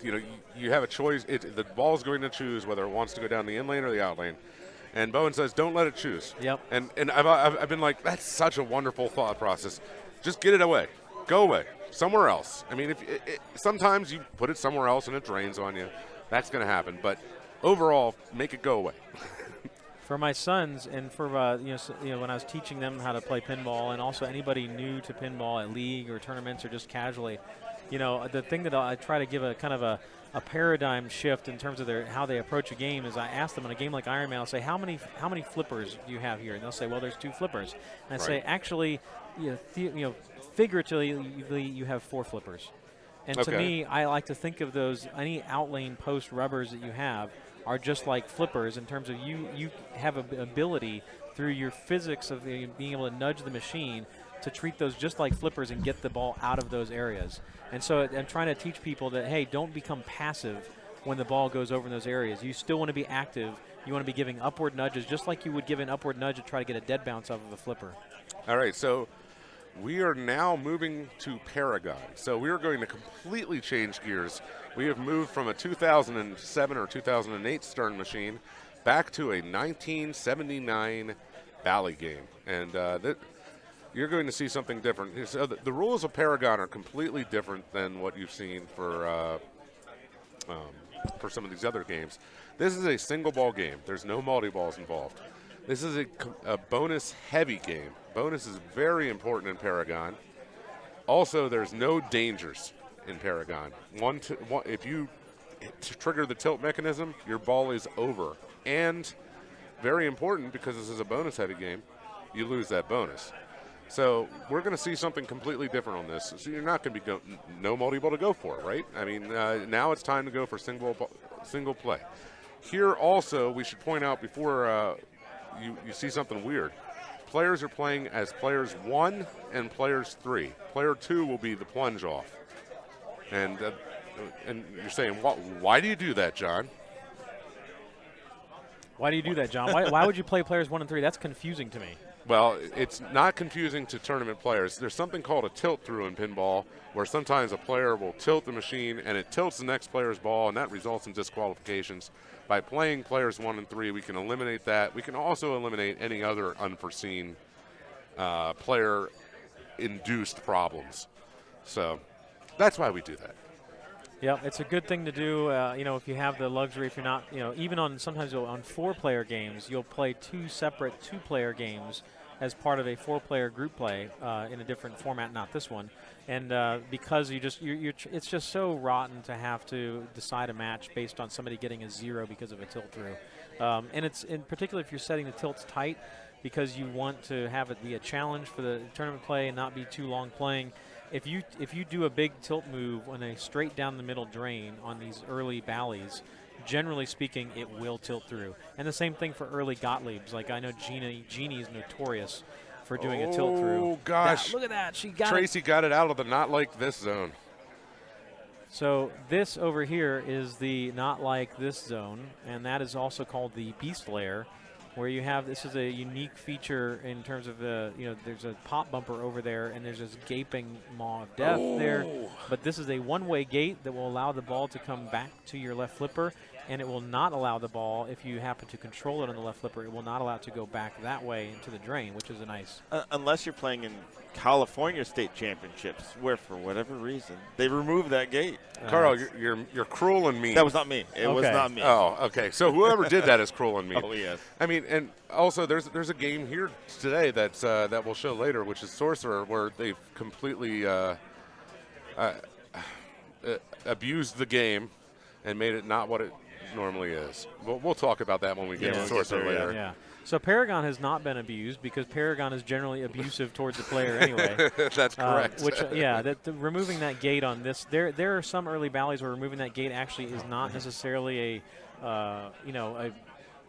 you have a choice. The ball's going to choose whether it wants to go down the in lane or the out lane. And Bowen says, don't let it choose. Yep. And I've been like, that's such a wonderful thought process. Just get it away. Go away. Somewhere else. I mean, sometimes you put it somewhere else and it drains on you. That's going to happen. But overall, make it go away. For my sons, and for when I was teaching them how to play pinball, and also anybody new to pinball at league or tournaments or just casually, the thing that I try to give a kind of a paradigm shift in terms of how they approach a game is I ask them in a game like Iron Man, I'll say, how many flippers do you have here? And they'll say, well, there's 2 flippers. And I say, actually, figuratively, you have 4 flippers. And to me, I like to think of those, any outlane post rubbers that you have are just like flippers in terms of you have an ability through your physics of being able to nudge the machine to treat those just like flippers and get the ball out of those areas. And so I'm trying to teach people that, hey, don't become passive when the ball goes over in those areas. You still want to be active. You want to be giving upward nudges, just like you would give an upward nudge to try to get a dead bounce off of a flipper. All right, so we are now moving to Paragon. So we are going to completely change gears. We have moved from a 2007 or 2008 Stern machine back to a 1979 Bally game. And you're going to see something different. So the rules of Paragon are completely different than what you've seen for some of these other games. This is a single ball game. There's no multi-balls involved. This is a bonus heavy game. Bonus is very important in Paragon. Also, there's no dangers in Paragon. If you trigger the tilt mechanism, your ball is over. And very important, because this is a bonus heavy game, you lose that bonus. So we're going to see something completely different on this. So you're not going to be no multi-ball to go for, right? I mean, now it's time to go for single play. Here also, we should point out before you see something weird. Players are playing as players 1 and players 3. Player 2 will be the plunge off. And you're saying, why do you do that, John? Why do you do that, John? Why would you play players 1 and 3? That's confusing to me. Well, it's not confusing to tournament players. There's something called a tilt-through in pinball, where sometimes a player will tilt the machine and it tilts the next player's ball, and that results in disqualifications. By playing players 1 and 3, we can eliminate that. We can also eliminate any other unforeseen player-induced problems. So that's why we do that. Yeah, it's a good thing to do, if you have the luxury, if you're not, even on sometimes on 4-player games, you'll play 2 separate 2-player games as part of a 4-player group play in a different format, not this one. And because it's just so rotten to have to decide a match based on somebody getting a 0 because of a tilt through. And it's in particular if you're setting the tilts tight, because you want to have it be a challenge for the tournament play and not be too long playing. If you do a big tilt move on a straight down the middle drain on these early Ballies, generally speaking, it will tilt through. And the same thing for early Gottliebs. Like I know Jeannie is notorious for doing a tilt through. Oh gosh! Look at that, she got Tracy got it out of the not like this zone. So this over here is the not like this zone, and that is also called the Beast Lair, where you have, this is a unique feature in terms of there's a pop bumper over there, and there's this gaping maw of death there. But this is a one-way gate that will allow the ball to come back to your left flipper, and it will not allow the ball, if you happen to control it on the left flipper, it will not allow it to go back that way into the drain, which is a nice. Unless you're playing in California State Championships, where for whatever reason they removed that gate. Carl, you're cruel and mean. That was not me. It was not me. Oh, okay. So whoever did that is cruel and mean. Oh yes. I mean, and also there's a game here today that's that we'll show later, which is Sorcerer, where they've completely abused the game and made it not what it normally is. We'll talk about that when we get to Sorcerer later. Yeah. So Paragon has not been abused, because Paragon is generally abusive towards the player anyway. That's correct. Removing that gate on this, there are some early Ballies where removing that gate actually is not necessarily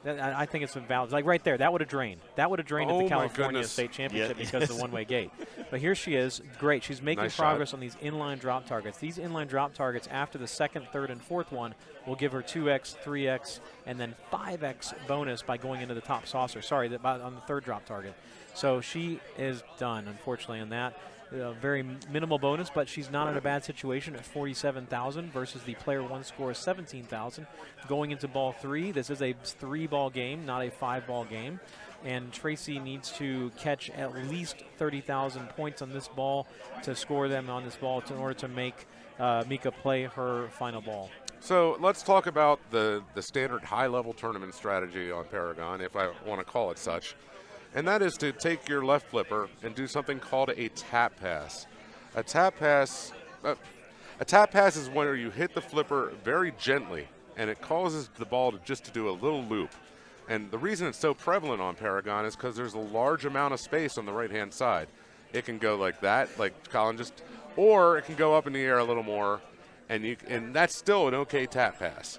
I think it's a valid. Like right there, that would have drained. That would have drained at the California State Championship because of the one-way gate. But here she is, great. She's making progress on these inline drop targets. These inline drop targets after the second, third, and fourth one will give her 2x, 3x, and then 5x bonus by going into the top saucer. Sorry, on the third drop target. So she is done, unfortunately, on that. Very minimal bonus, but she's not in a bad situation at 47,000 versus the player 1 score of 17,000. Going into ball 3, this is a 3-ball game, not a 5-ball game. And Tracy needs to catch at least 30,000 points on this ball to score them on this ball in order to make Mika play her final ball. So let's talk about the standard high-level tournament strategy on Paragon, if I want to call it such. And that is to take your left flipper and do something called a tap pass. A tap pass is where you hit the flipper very gently, and it causes the ball to do a little loop. And the reason it's so prevalent on Paragon is because there's a large amount of space on the right-hand side. It can go like that, like Colin just, or it can go up in the air a little more, and that's still an okay tap pass.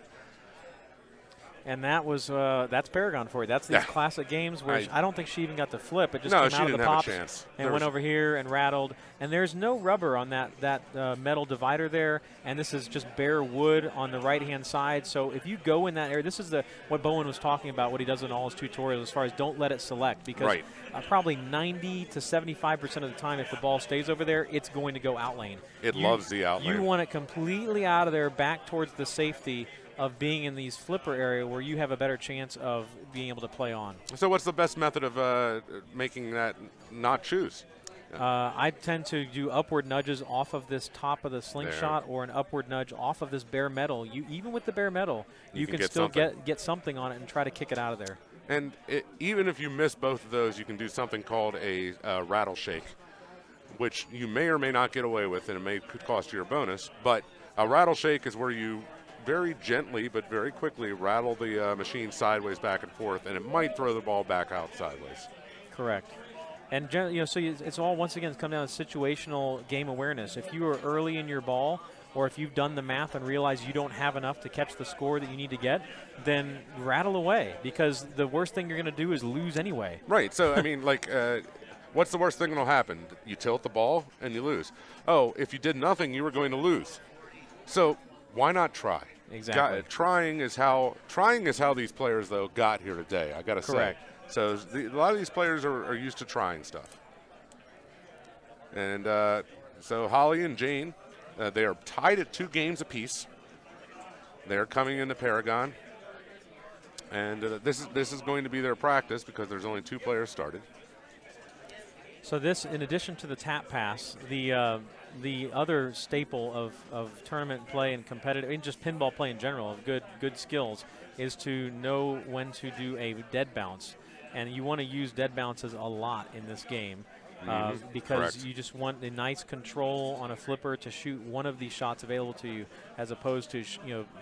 And that was that's Paragon for you. That's these classic games where I don't think she even got the flip. It just came out of the pops and went over here and rattled. And there's no rubber on that metal divider there. And this is just bare wood on the right-hand side. So if you go in that area, this is what Bowen was talking about, what he does in all his tutorials as far as don't let it select. Because probably 90 to 75% of the time, if the ball stays over there, it's going to go out lane. It loves the out lane. You want it completely out of there, back towards the safety of being in these flipper area where you have a better chance of being able to play on. So what's the best method of making that not choose? I tend to do upward nudges off of this top of the slingshot or an upward nudge off of this bare metal. Even with the bare metal, you can still get something on it and try to kick it out of there. And even if you miss both of those, you can do something called a rattle shake, which you may or may not get away with, and it could cost you your bonus. But a rattle shake is where you very gently but very quickly rattle the machine sideways back and forth, and it might throw the ball back out sideways. Correct. And so it's all, once again, it's come down to situational game awareness. If you are early in your ball, or if you've done the math and realize you don't have enough to catch the score that you need to get, then rattle away, because the worst thing you're going to do is lose anyway. Right. So, I mean, what's the worst thing that'll happen? You tilt the ball and you lose. Oh, if you did nothing, you were going to lose. So why not try? Exactly. Trying is how these players, though, got here today, I got to say. Correct. So a lot of these players are used to trying stuff. And so Holly and Jane, they are tied at 2 games apiece. They're coming into Paragon. And this is going to be their practice because there's only 2 players started. So this, in addition to the tap pass, the other staple of tournament play and competitive, and just pinball play in general, of good skills, is to know when to do a dead bounce. And you want to use dead bounces a lot in this game because you just want a nice control on a flipper to shoot one of these shots available to you, as opposed to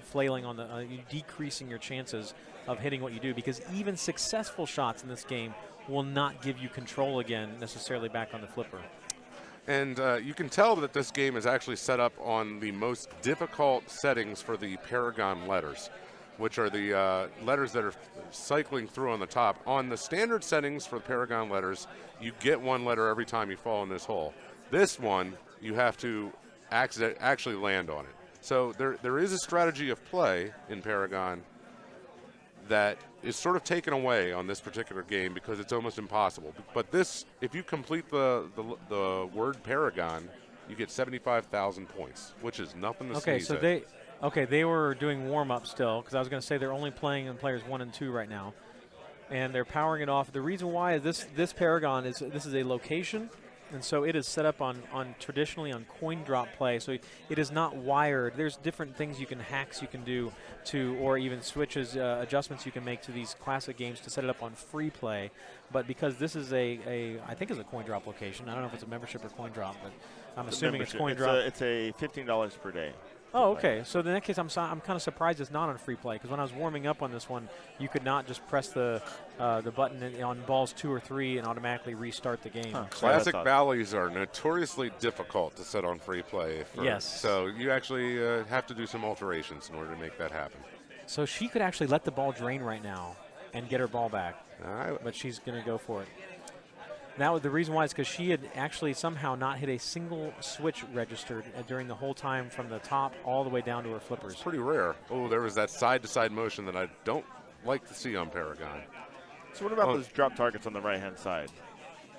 flailing on the decreasing your chances of hitting what you do, because even successful shots in this game will not give you control again necessarily back on the flipper. And you can tell that this game is actually set up on the most difficult settings for the Paragon letters, which are the letters that are cycling through on the top. On the standard settings for the Paragon letters, you get 1 letter every time you fall in this hole. This one, you have to actually land on it. So there is a strategy of play in Paragon that is sort of taken away on this particular game because it's almost impossible. But this, if you complete the word Paragon, you get 75,000 points, which is nothing to sneeze at. They were doing warm-up still, because I was going to say they're only playing in players 1 and 2 right now, and they're powering it off. The reason why is this Paragon is a location, and so it is set up on traditionally on coin drop play. So it is not wired. There's different things hacks you can do to, or even switches, adjustments you can make to these classic games to set it up on free play. But because this is I think it's a coin drop location. I don't know if it's a membership or coin drop, but I'm assuming it's coin drop. It's a $15 per day. Oh, okay. So in that case, I'm kind of surprised it's not on free play, because when I was warming up on this one, you could not just press the button on balls 2 or 3 and automatically restart the game. Classic Bally's are notoriously difficult to set on free play. Yes. So you actually have to do some alterations in order to make that happen. So she could actually let the ball drain right now and get her ball back, but she's going to go for it. Now, the reason why is because she had actually somehow not hit a single switch registered during the whole time from the top all the way down to her flippers. It's pretty rare. Oh, there was that side-to-side motion that I don't like to see on Paragon. So what about those drop targets on the right-hand side?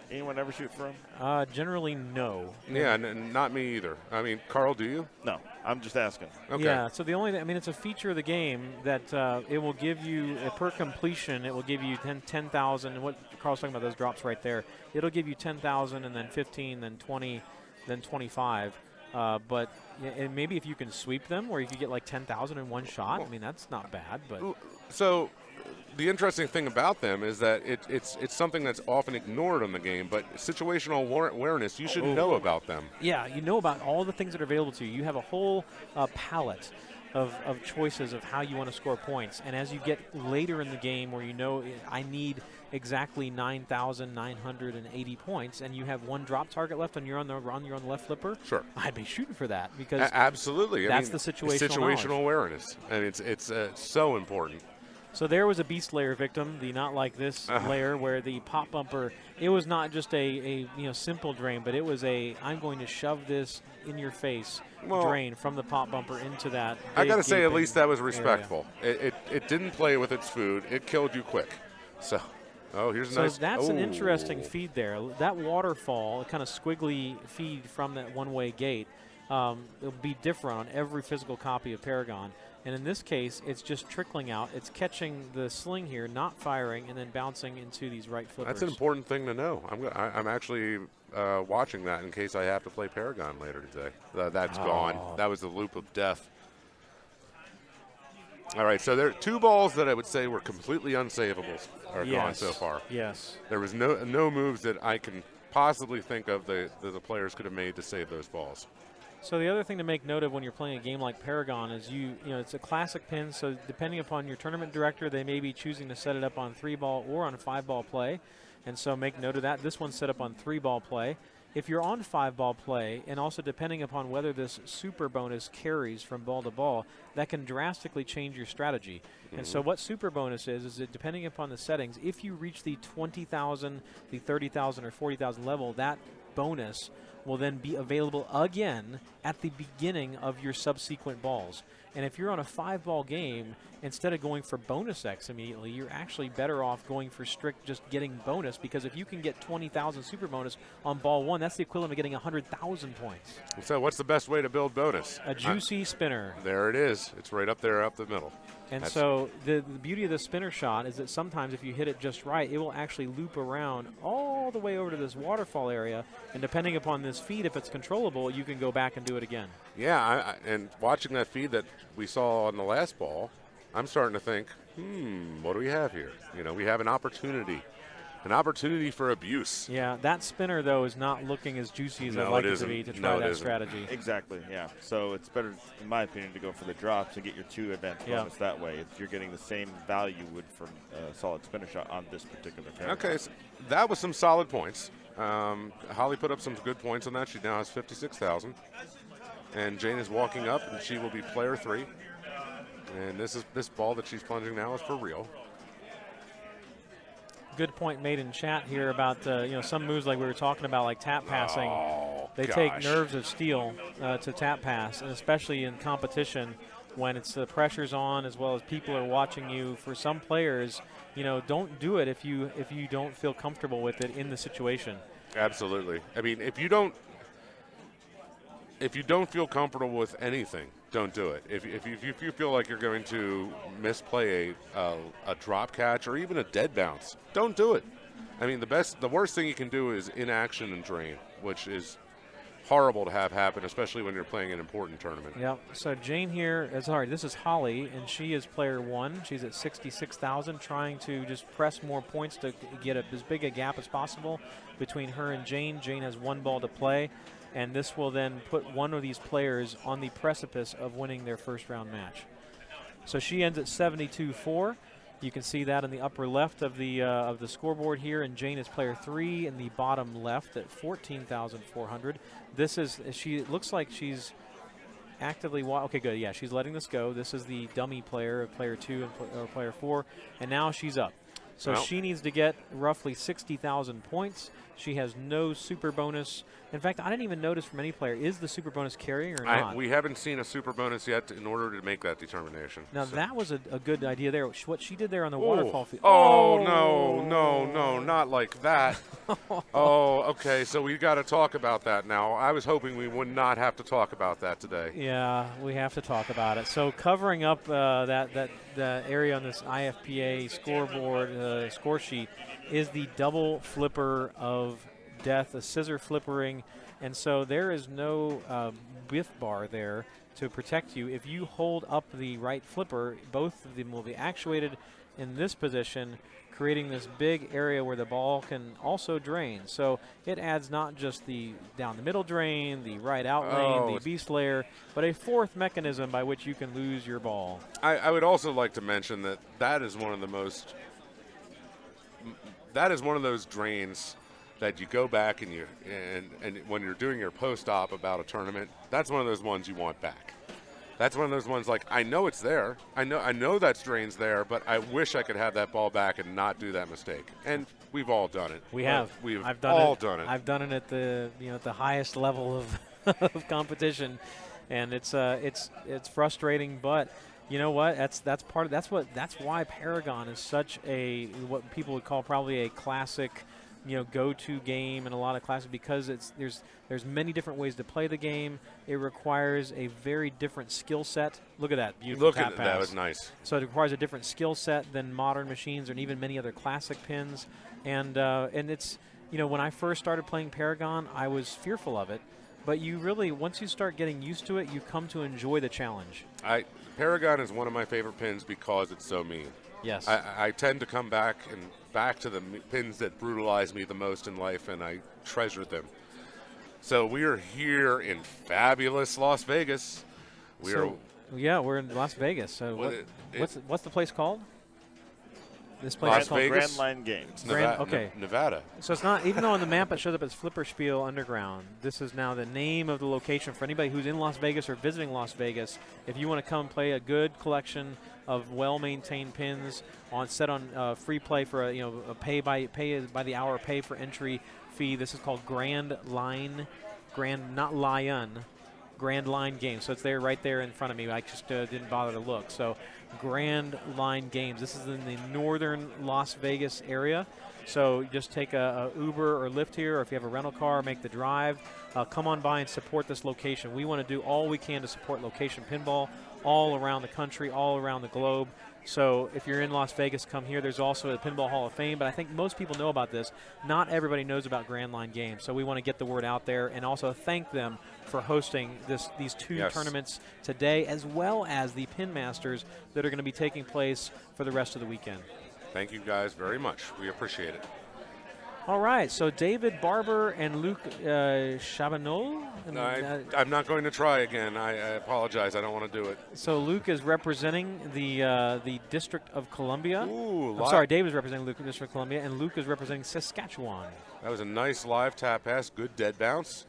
Anyone ever shoot for them? Generally, no. Yeah, not me either. I mean, Carl, do you? No, I'm just asking. Okay. Yeah, so the only thing, it's a feature of the game that it will give you, per completion, it will give you 10,000, and what Carl's talking about, those drops right there, it'll give you 10,000 and then 15, then 20, then 25. But and maybe if you can sweep them, or you could get like 10,000 in one shot, I mean, that's not bad. But so the interesting thing about them is that it's something that's often ignored in the game, but situational awareness, you should know about them. Yeah, you know about all the things that are available to you. You have a whole palette of choices of how you want to score points. And as you get later in the game where you know I need exactly 9,980 points, and you have 1 drop target left and you're on the left flipper, sure, I'd be shooting for that, because absolutely. That's the situational awareness. And it's so important. So there was a beast layer victim, the not like this layer where the pop bumper, it was not just a simple drain, but it was I'm going to shove this in your face drain from the pop bumper into that. I got to say, at least that was respectful. It didn't play with its food. It killed you quick. So, here's a nice. So that's an interesting feed there. That waterfall, a kind of squiggly feed from that one-way gate, it'll be different on every physical copy of Paragon. And in this case, it's just trickling out. It's catching the sling here, not firing, and then bouncing into these right flippers. That's an important thing to know. I'm actually watching that in case I have to play Paragon later today. That's gone. That was the loop of death. All right, so there are 2 balls that I would say were completely unsavable are gone so far. Yes. There was no moves that I can possibly think of that the players could have made to save those balls. So the other thing to make note of when you're playing a game like Paragon is it's a classic pin, so depending upon your tournament director, they may be choosing to set it up on 3-ball or on 5-ball play, and so make note of that. This one's set up on 3-ball play. If you're on 5-ball play, and also depending upon whether this super bonus carries from ball to ball, that can drastically change your strategy. And so what super bonus is that depending upon the settings, if you reach the 20,000, the 30,000, or 40,000 level, that bonus will then be available again at the beginning of your subsequent balls. And if you're on a 5-ball game, instead of going for bonus X immediately, you're actually better off going for strict just getting bonus, because if you can get 20,000 super bonus on ball 1, that's the equivalent of getting 100,000 points. So what's the best way to build bonus? A juicy spinner. There it is. It's right up there, up the middle. And so the beauty of the spinner shot is that sometimes if you hit it just right, it will actually loop around all the way over to this waterfall area. And depending upon this feed, if it's controllable, you can go back and do it again. Yeah, and watching that feed that we saw on the last ball, I'm starting to think, what do we have here? We have an opportunity for abuse. Yeah, that spinner, though, is not looking as juicy as I'd like it to be to try that strategy. Exactly, yeah. So it's better, in my opinion, to go for the drops and get your 2 advanced bonus that way. You're getting the same value you would from a solid spinner shot on this particular pair. Okay, so that was some solid points. Holly put up some good points on that. She now has 56,000. And Jane is walking up, and she will be player 3. And this ball that she's plunging now is for real. Good point made in chat here about some moves like we were talking about, like tap passing. They take nerves of steel to tap pass, and especially in competition when it's the pressure's on as well as people are watching you. For some players, don't do it if you don't feel comfortable with it in the situation. Absolutely. I mean, if you don't feel comfortable with anything, don't do it. If you feel like you're going to misplay a drop catch or even a dead bounce, don't do it. I mean, the worst thing you can do is inaction and drain, which is horrible to have happen, especially when you're playing an important tournament. Yep. So Jane here, this is Holly, and she is player 1. She's at 66,000, trying to just press more points to get as big a gap as possible between her and Jane. Jane has 1 ball to play. And this will then put one of these players on the precipice of winning their first round match. So she ends at 72-4. You can see that in the upper left of the scoreboard here, and Jane is player 3 in the bottom left at 14,400. It looks like she's actively, okay, good, yeah, she's letting this go. This is the dummy player of player 2 and player 4, and now she's up. So she needs to get roughly 60,000 points. She has no super bonus. In fact, I didn't even notice from any player, is the super bonus carrying or not? We haven't seen a super bonus yet in order to make that determination. Now, that was a good idea there. What she did there on the waterfall field. Oh, no, not like that. Okay, so we got to talk about that now. I was hoping we would not have to talk about that today. Yeah, we have to talk about it. So covering up that area on this IFPA scoreboard score sheet is the double flipper of death, a scissor flippering, and so there is no biff bar there to protect you. If you hold up the right flipper, both of them will be actuated in this position, creating this big area where the ball can also drain. So it adds not just the down the middle drain, the right out lane, the beast layer, but a 4th mechanism by which you can lose your ball. I would also like to mention that is one of the most that is one of those drains that you go back and when you're doing your post-op about a tournament, that's one of those ones you want back. That's one of those ones like I know it's there. I know that strain's there, but I wish I could have that ball back and not do that mistake. And we've all done it. We have. We've I've done all it. done it. I've done it at the at the highest level of of competition, and it's frustrating. But you know what? That's why Paragon is such a what people would call probably a classic, go-to game in a lot of classes, because there's many different ways to play the game. It requires a very different skill set. Look at that beautiful tap pass. That was nice. So it requires a different skill set than modern machines and even many other classic pins. And it's when I first started playing Paragon, I was fearful of it. But you really, once you start getting used to it, you come to enjoy the challenge. Paragon is one of my favorite pins because it's so mean. Yes. I tend to come back to the pins that brutalize me the most in life, and I treasure them. So we are here in fabulous Las Vegas. We're in Las Vegas. So what's the place called? This place is called Grand Line Games. Nevada. So it's not, even though on the map it shows up as Flipperspiel Underground, this is now the name of the location for anybody who's in Las Vegas or visiting Las Vegas. If you want to come play a good collection of well-maintained pins set on free play for a pay by the hour, pay for entry fee. This is called Grand Line Games. So it's right there in front of me. I just didn't bother to look. So Grand Line Games. This is in the northern Las Vegas area. So you just take a Uber or Lyft here, or if you have a rental car, make the drive. Come on by and support this location. We want to do all we can to support location pinball all around the country, all around the globe. So if you're in Las Vegas, come here. There's also a Pinball Hall of Fame, but I think most people know about this. Not everybody knows about Grand Line Games, so we want to get the word out there and also thank them for hosting these two tournaments today, as well as the Pin Masters that are going to be taking place for the rest of the weekend. Thank you guys very much. We appreciate it. All right, so David Barber and Luc Chabanol. I'm not going to try again. I apologize. I don't want to do it. So Luc is representing the District of Columbia. Ooh, I'm sorry, David is representing the District of Columbia, and Luc is representing Saskatchewan. That was a nice live tap pass. Good dead bounce.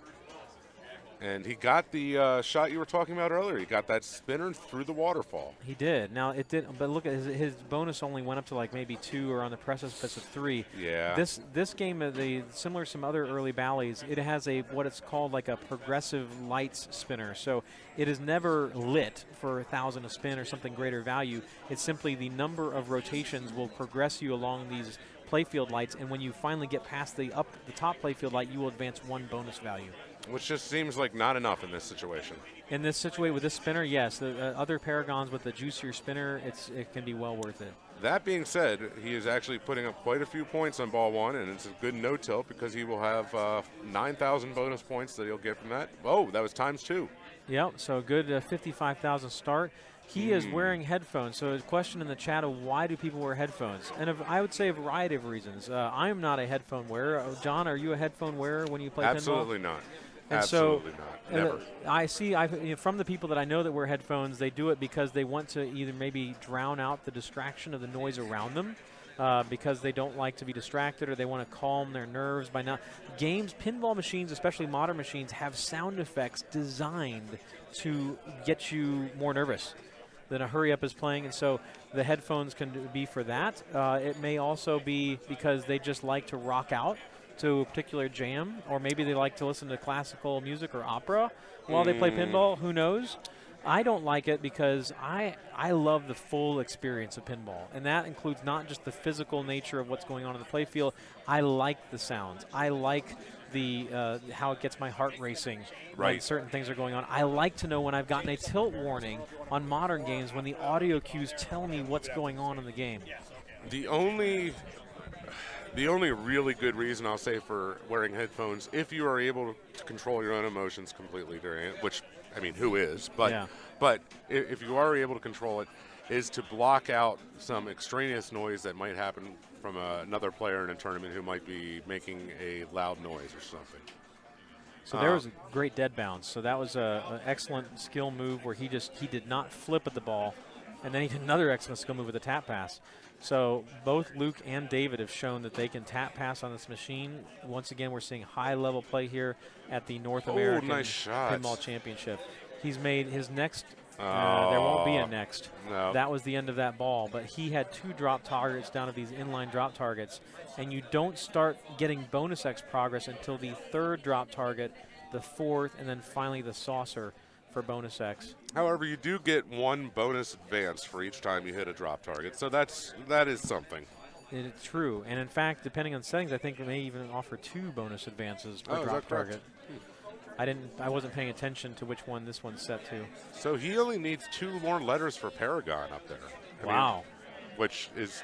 And he got the shot you were talking about earlier. He got that spinner through the waterfall. He did. Now, it did, but look at his bonus only went up to like maybe 2 or on the precipice of 3. Yeah. This game, similar to some other early Bally's, it has what it's called like a progressive lights spinner. So it is never lit for 1,000 a spin or something greater value. It's simply the number of rotations will progress you along these playfield lights, and when you finally get past the top playfield light, you will advance 1 bonus value. Which just seems like not enough in this situation. In this situation with this spinner, yes. The other Paragons with the juicier spinner, it can be well worth it. That being said, he is actually putting up quite a few points on ball 1, and it's a good no tilt because he will have 9,000 bonus points that he'll get from that. Oh, that was times 2. Yep, so a good 55,000 start. He is wearing headphones, so a question in the chat of why do people wear headphones? And I would say a variety of reasons. I am not a headphone wearer. John, are you a headphone wearer when you play pinball? Absolutely not. And absolutely not. Never. I see from the people that I know that wear headphones, they do it because they want to either maybe drown out the distraction of the noise around them, because they don't like to be distracted, or they want to calm their nerves by not. Pinball machines, especially modern machines, have sound effects designed to get you more nervous than a hurry-up is playing, and so the headphones can be for that. It may also be because they just like to rock out to a particular jam, or maybe they like to listen to classical music or opera while they play pinball. Who knows? I don't like it because I love the full experience of pinball, and that includes not just the physical nature of what's going on in the playfield. I like the sounds. I like the how it gets my heart racing when certain things are going on. I like to know when I've gotten a tilt warning on modern games when the audio cues tell me what's going on in the game. The only really good reason I'll say for wearing headphones, if you are able to control your own emotions completely during it, which, I mean, who is? But if you are able to control it, is to block out some extraneous noise that might happen from another player in a tournament who might be making a loud noise or something. So there was a great dead bounce. So that was an excellent skill move where he did not flip at the ball, and then he did another excellent skill move with a tap pass. So both Luc and David have shown that they can tap pass on this machine. Once again, we're seeing high-level play here at the North American nice Pinball Championship. He's made his next There won't be a next. No. That was the end of that ball. But he had 2 drop targets down to these inline drop targets. And you don't start getting bonus X progress until the 3rd drop target, the 4th, and then finally the saucer for bonus X. However, you do get 1 bonus advance for each time you hit a drop target. So that is something. It's true. And in fact, depending on settings, I think it may even offer 2 bonus advances per Oh, is drop that correct? target. I wasn't paying attention to which one this one's set to. So he only needs 2 more letters for Paragon up there. Wow. Which is,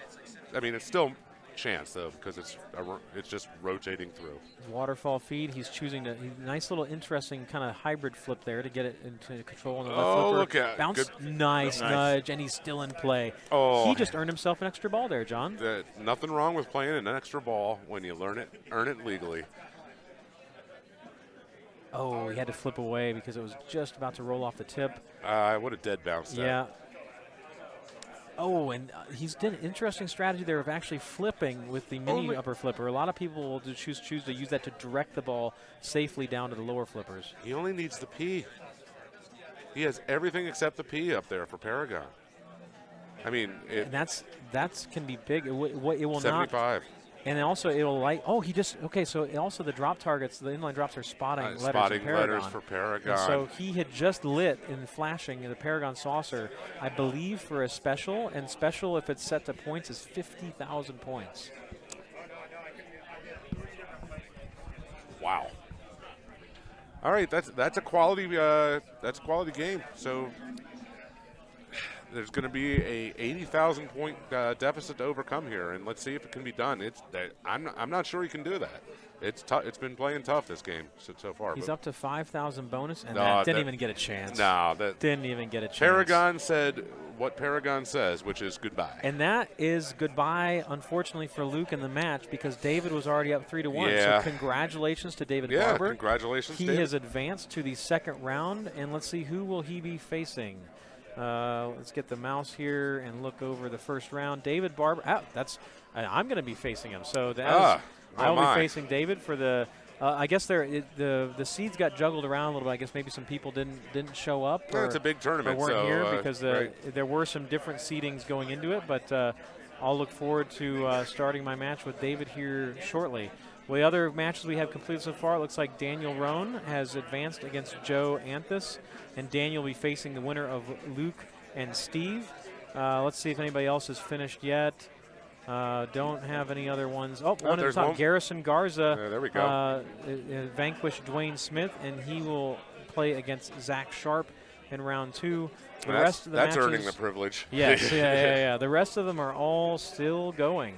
it's still chance though, because it's just rotating through. Waterfall feed. He's choosing a nice little interesting kind of hybrid flip there to get it into control on the left Oh, flipper. look at Bounce. good. Nice nudge, and he's still in play. Oh. He just earned himself an extra ball there, John. Nothing wrong with playing an extra ball when you earn it legally. Oh, he had to flip away because it was just about to roll off the tip. I would have dead bounced that. Yeah. Oh, and he's did an interesting strategy there of actually flipping with the mini upper flipper. A lot of people will choose to use that to direct the ball safely down to the lower flippers. He only needs the P. He has everything except the P up there for Paragon. And that's can be big. It will 75. not. And also it'll so also the drop targets, the inline drops are spotting letters in Paragon. Letters for Paragon. And so he had just lit in flashing in the Paragon saucer, I believe, for a special, and special if it's set to points is 50,000 points. Wow. All right, that's a quality game. So there's going to be a 80,000 point deficit to overcome here, and let's see if it can be done. I'm not sure he can do that. It's tough. It's been playing tough this game so far. He's up to 5,000 bonus, and No, didn't even get a chance. No, that didn't even get a chance. Paragon said what Paragon says, which is goodbye. And that is goodbye, unfortunately, for Luke in the match because David was already up 3-1. Yeah. So congratulations to David Yeah, Barber. congratulations, He David. has advanced to the 2nd round, and let's see who will he be facing. Let's get the mouse here and look over the 1st round. David Barber. I'm going to be facing him. So I will be facing David for the. I guess the seeds got juggled around a little bit. I guess maybe some people didn't show up. Yeah, it's a big tournament. Or weren't here because right. there were some different seedings going into it. But I'll look forward to starting my match with David here shortly. Well, the other matches we have completed so far, it looks like Daniel Rohn has advanced against Joe Anthus, and Daniel will be facing the winner of Luke and Steve. Let's see if anybody else has finished yet. Don't have any other ones. Oh, one at the top. Garrison Garza there we go. Vanquished Dwayne Smith, and he will play against Zach Sharp in round 2. That's earning the privilege. Yes, yeah. The rest of them are all still going.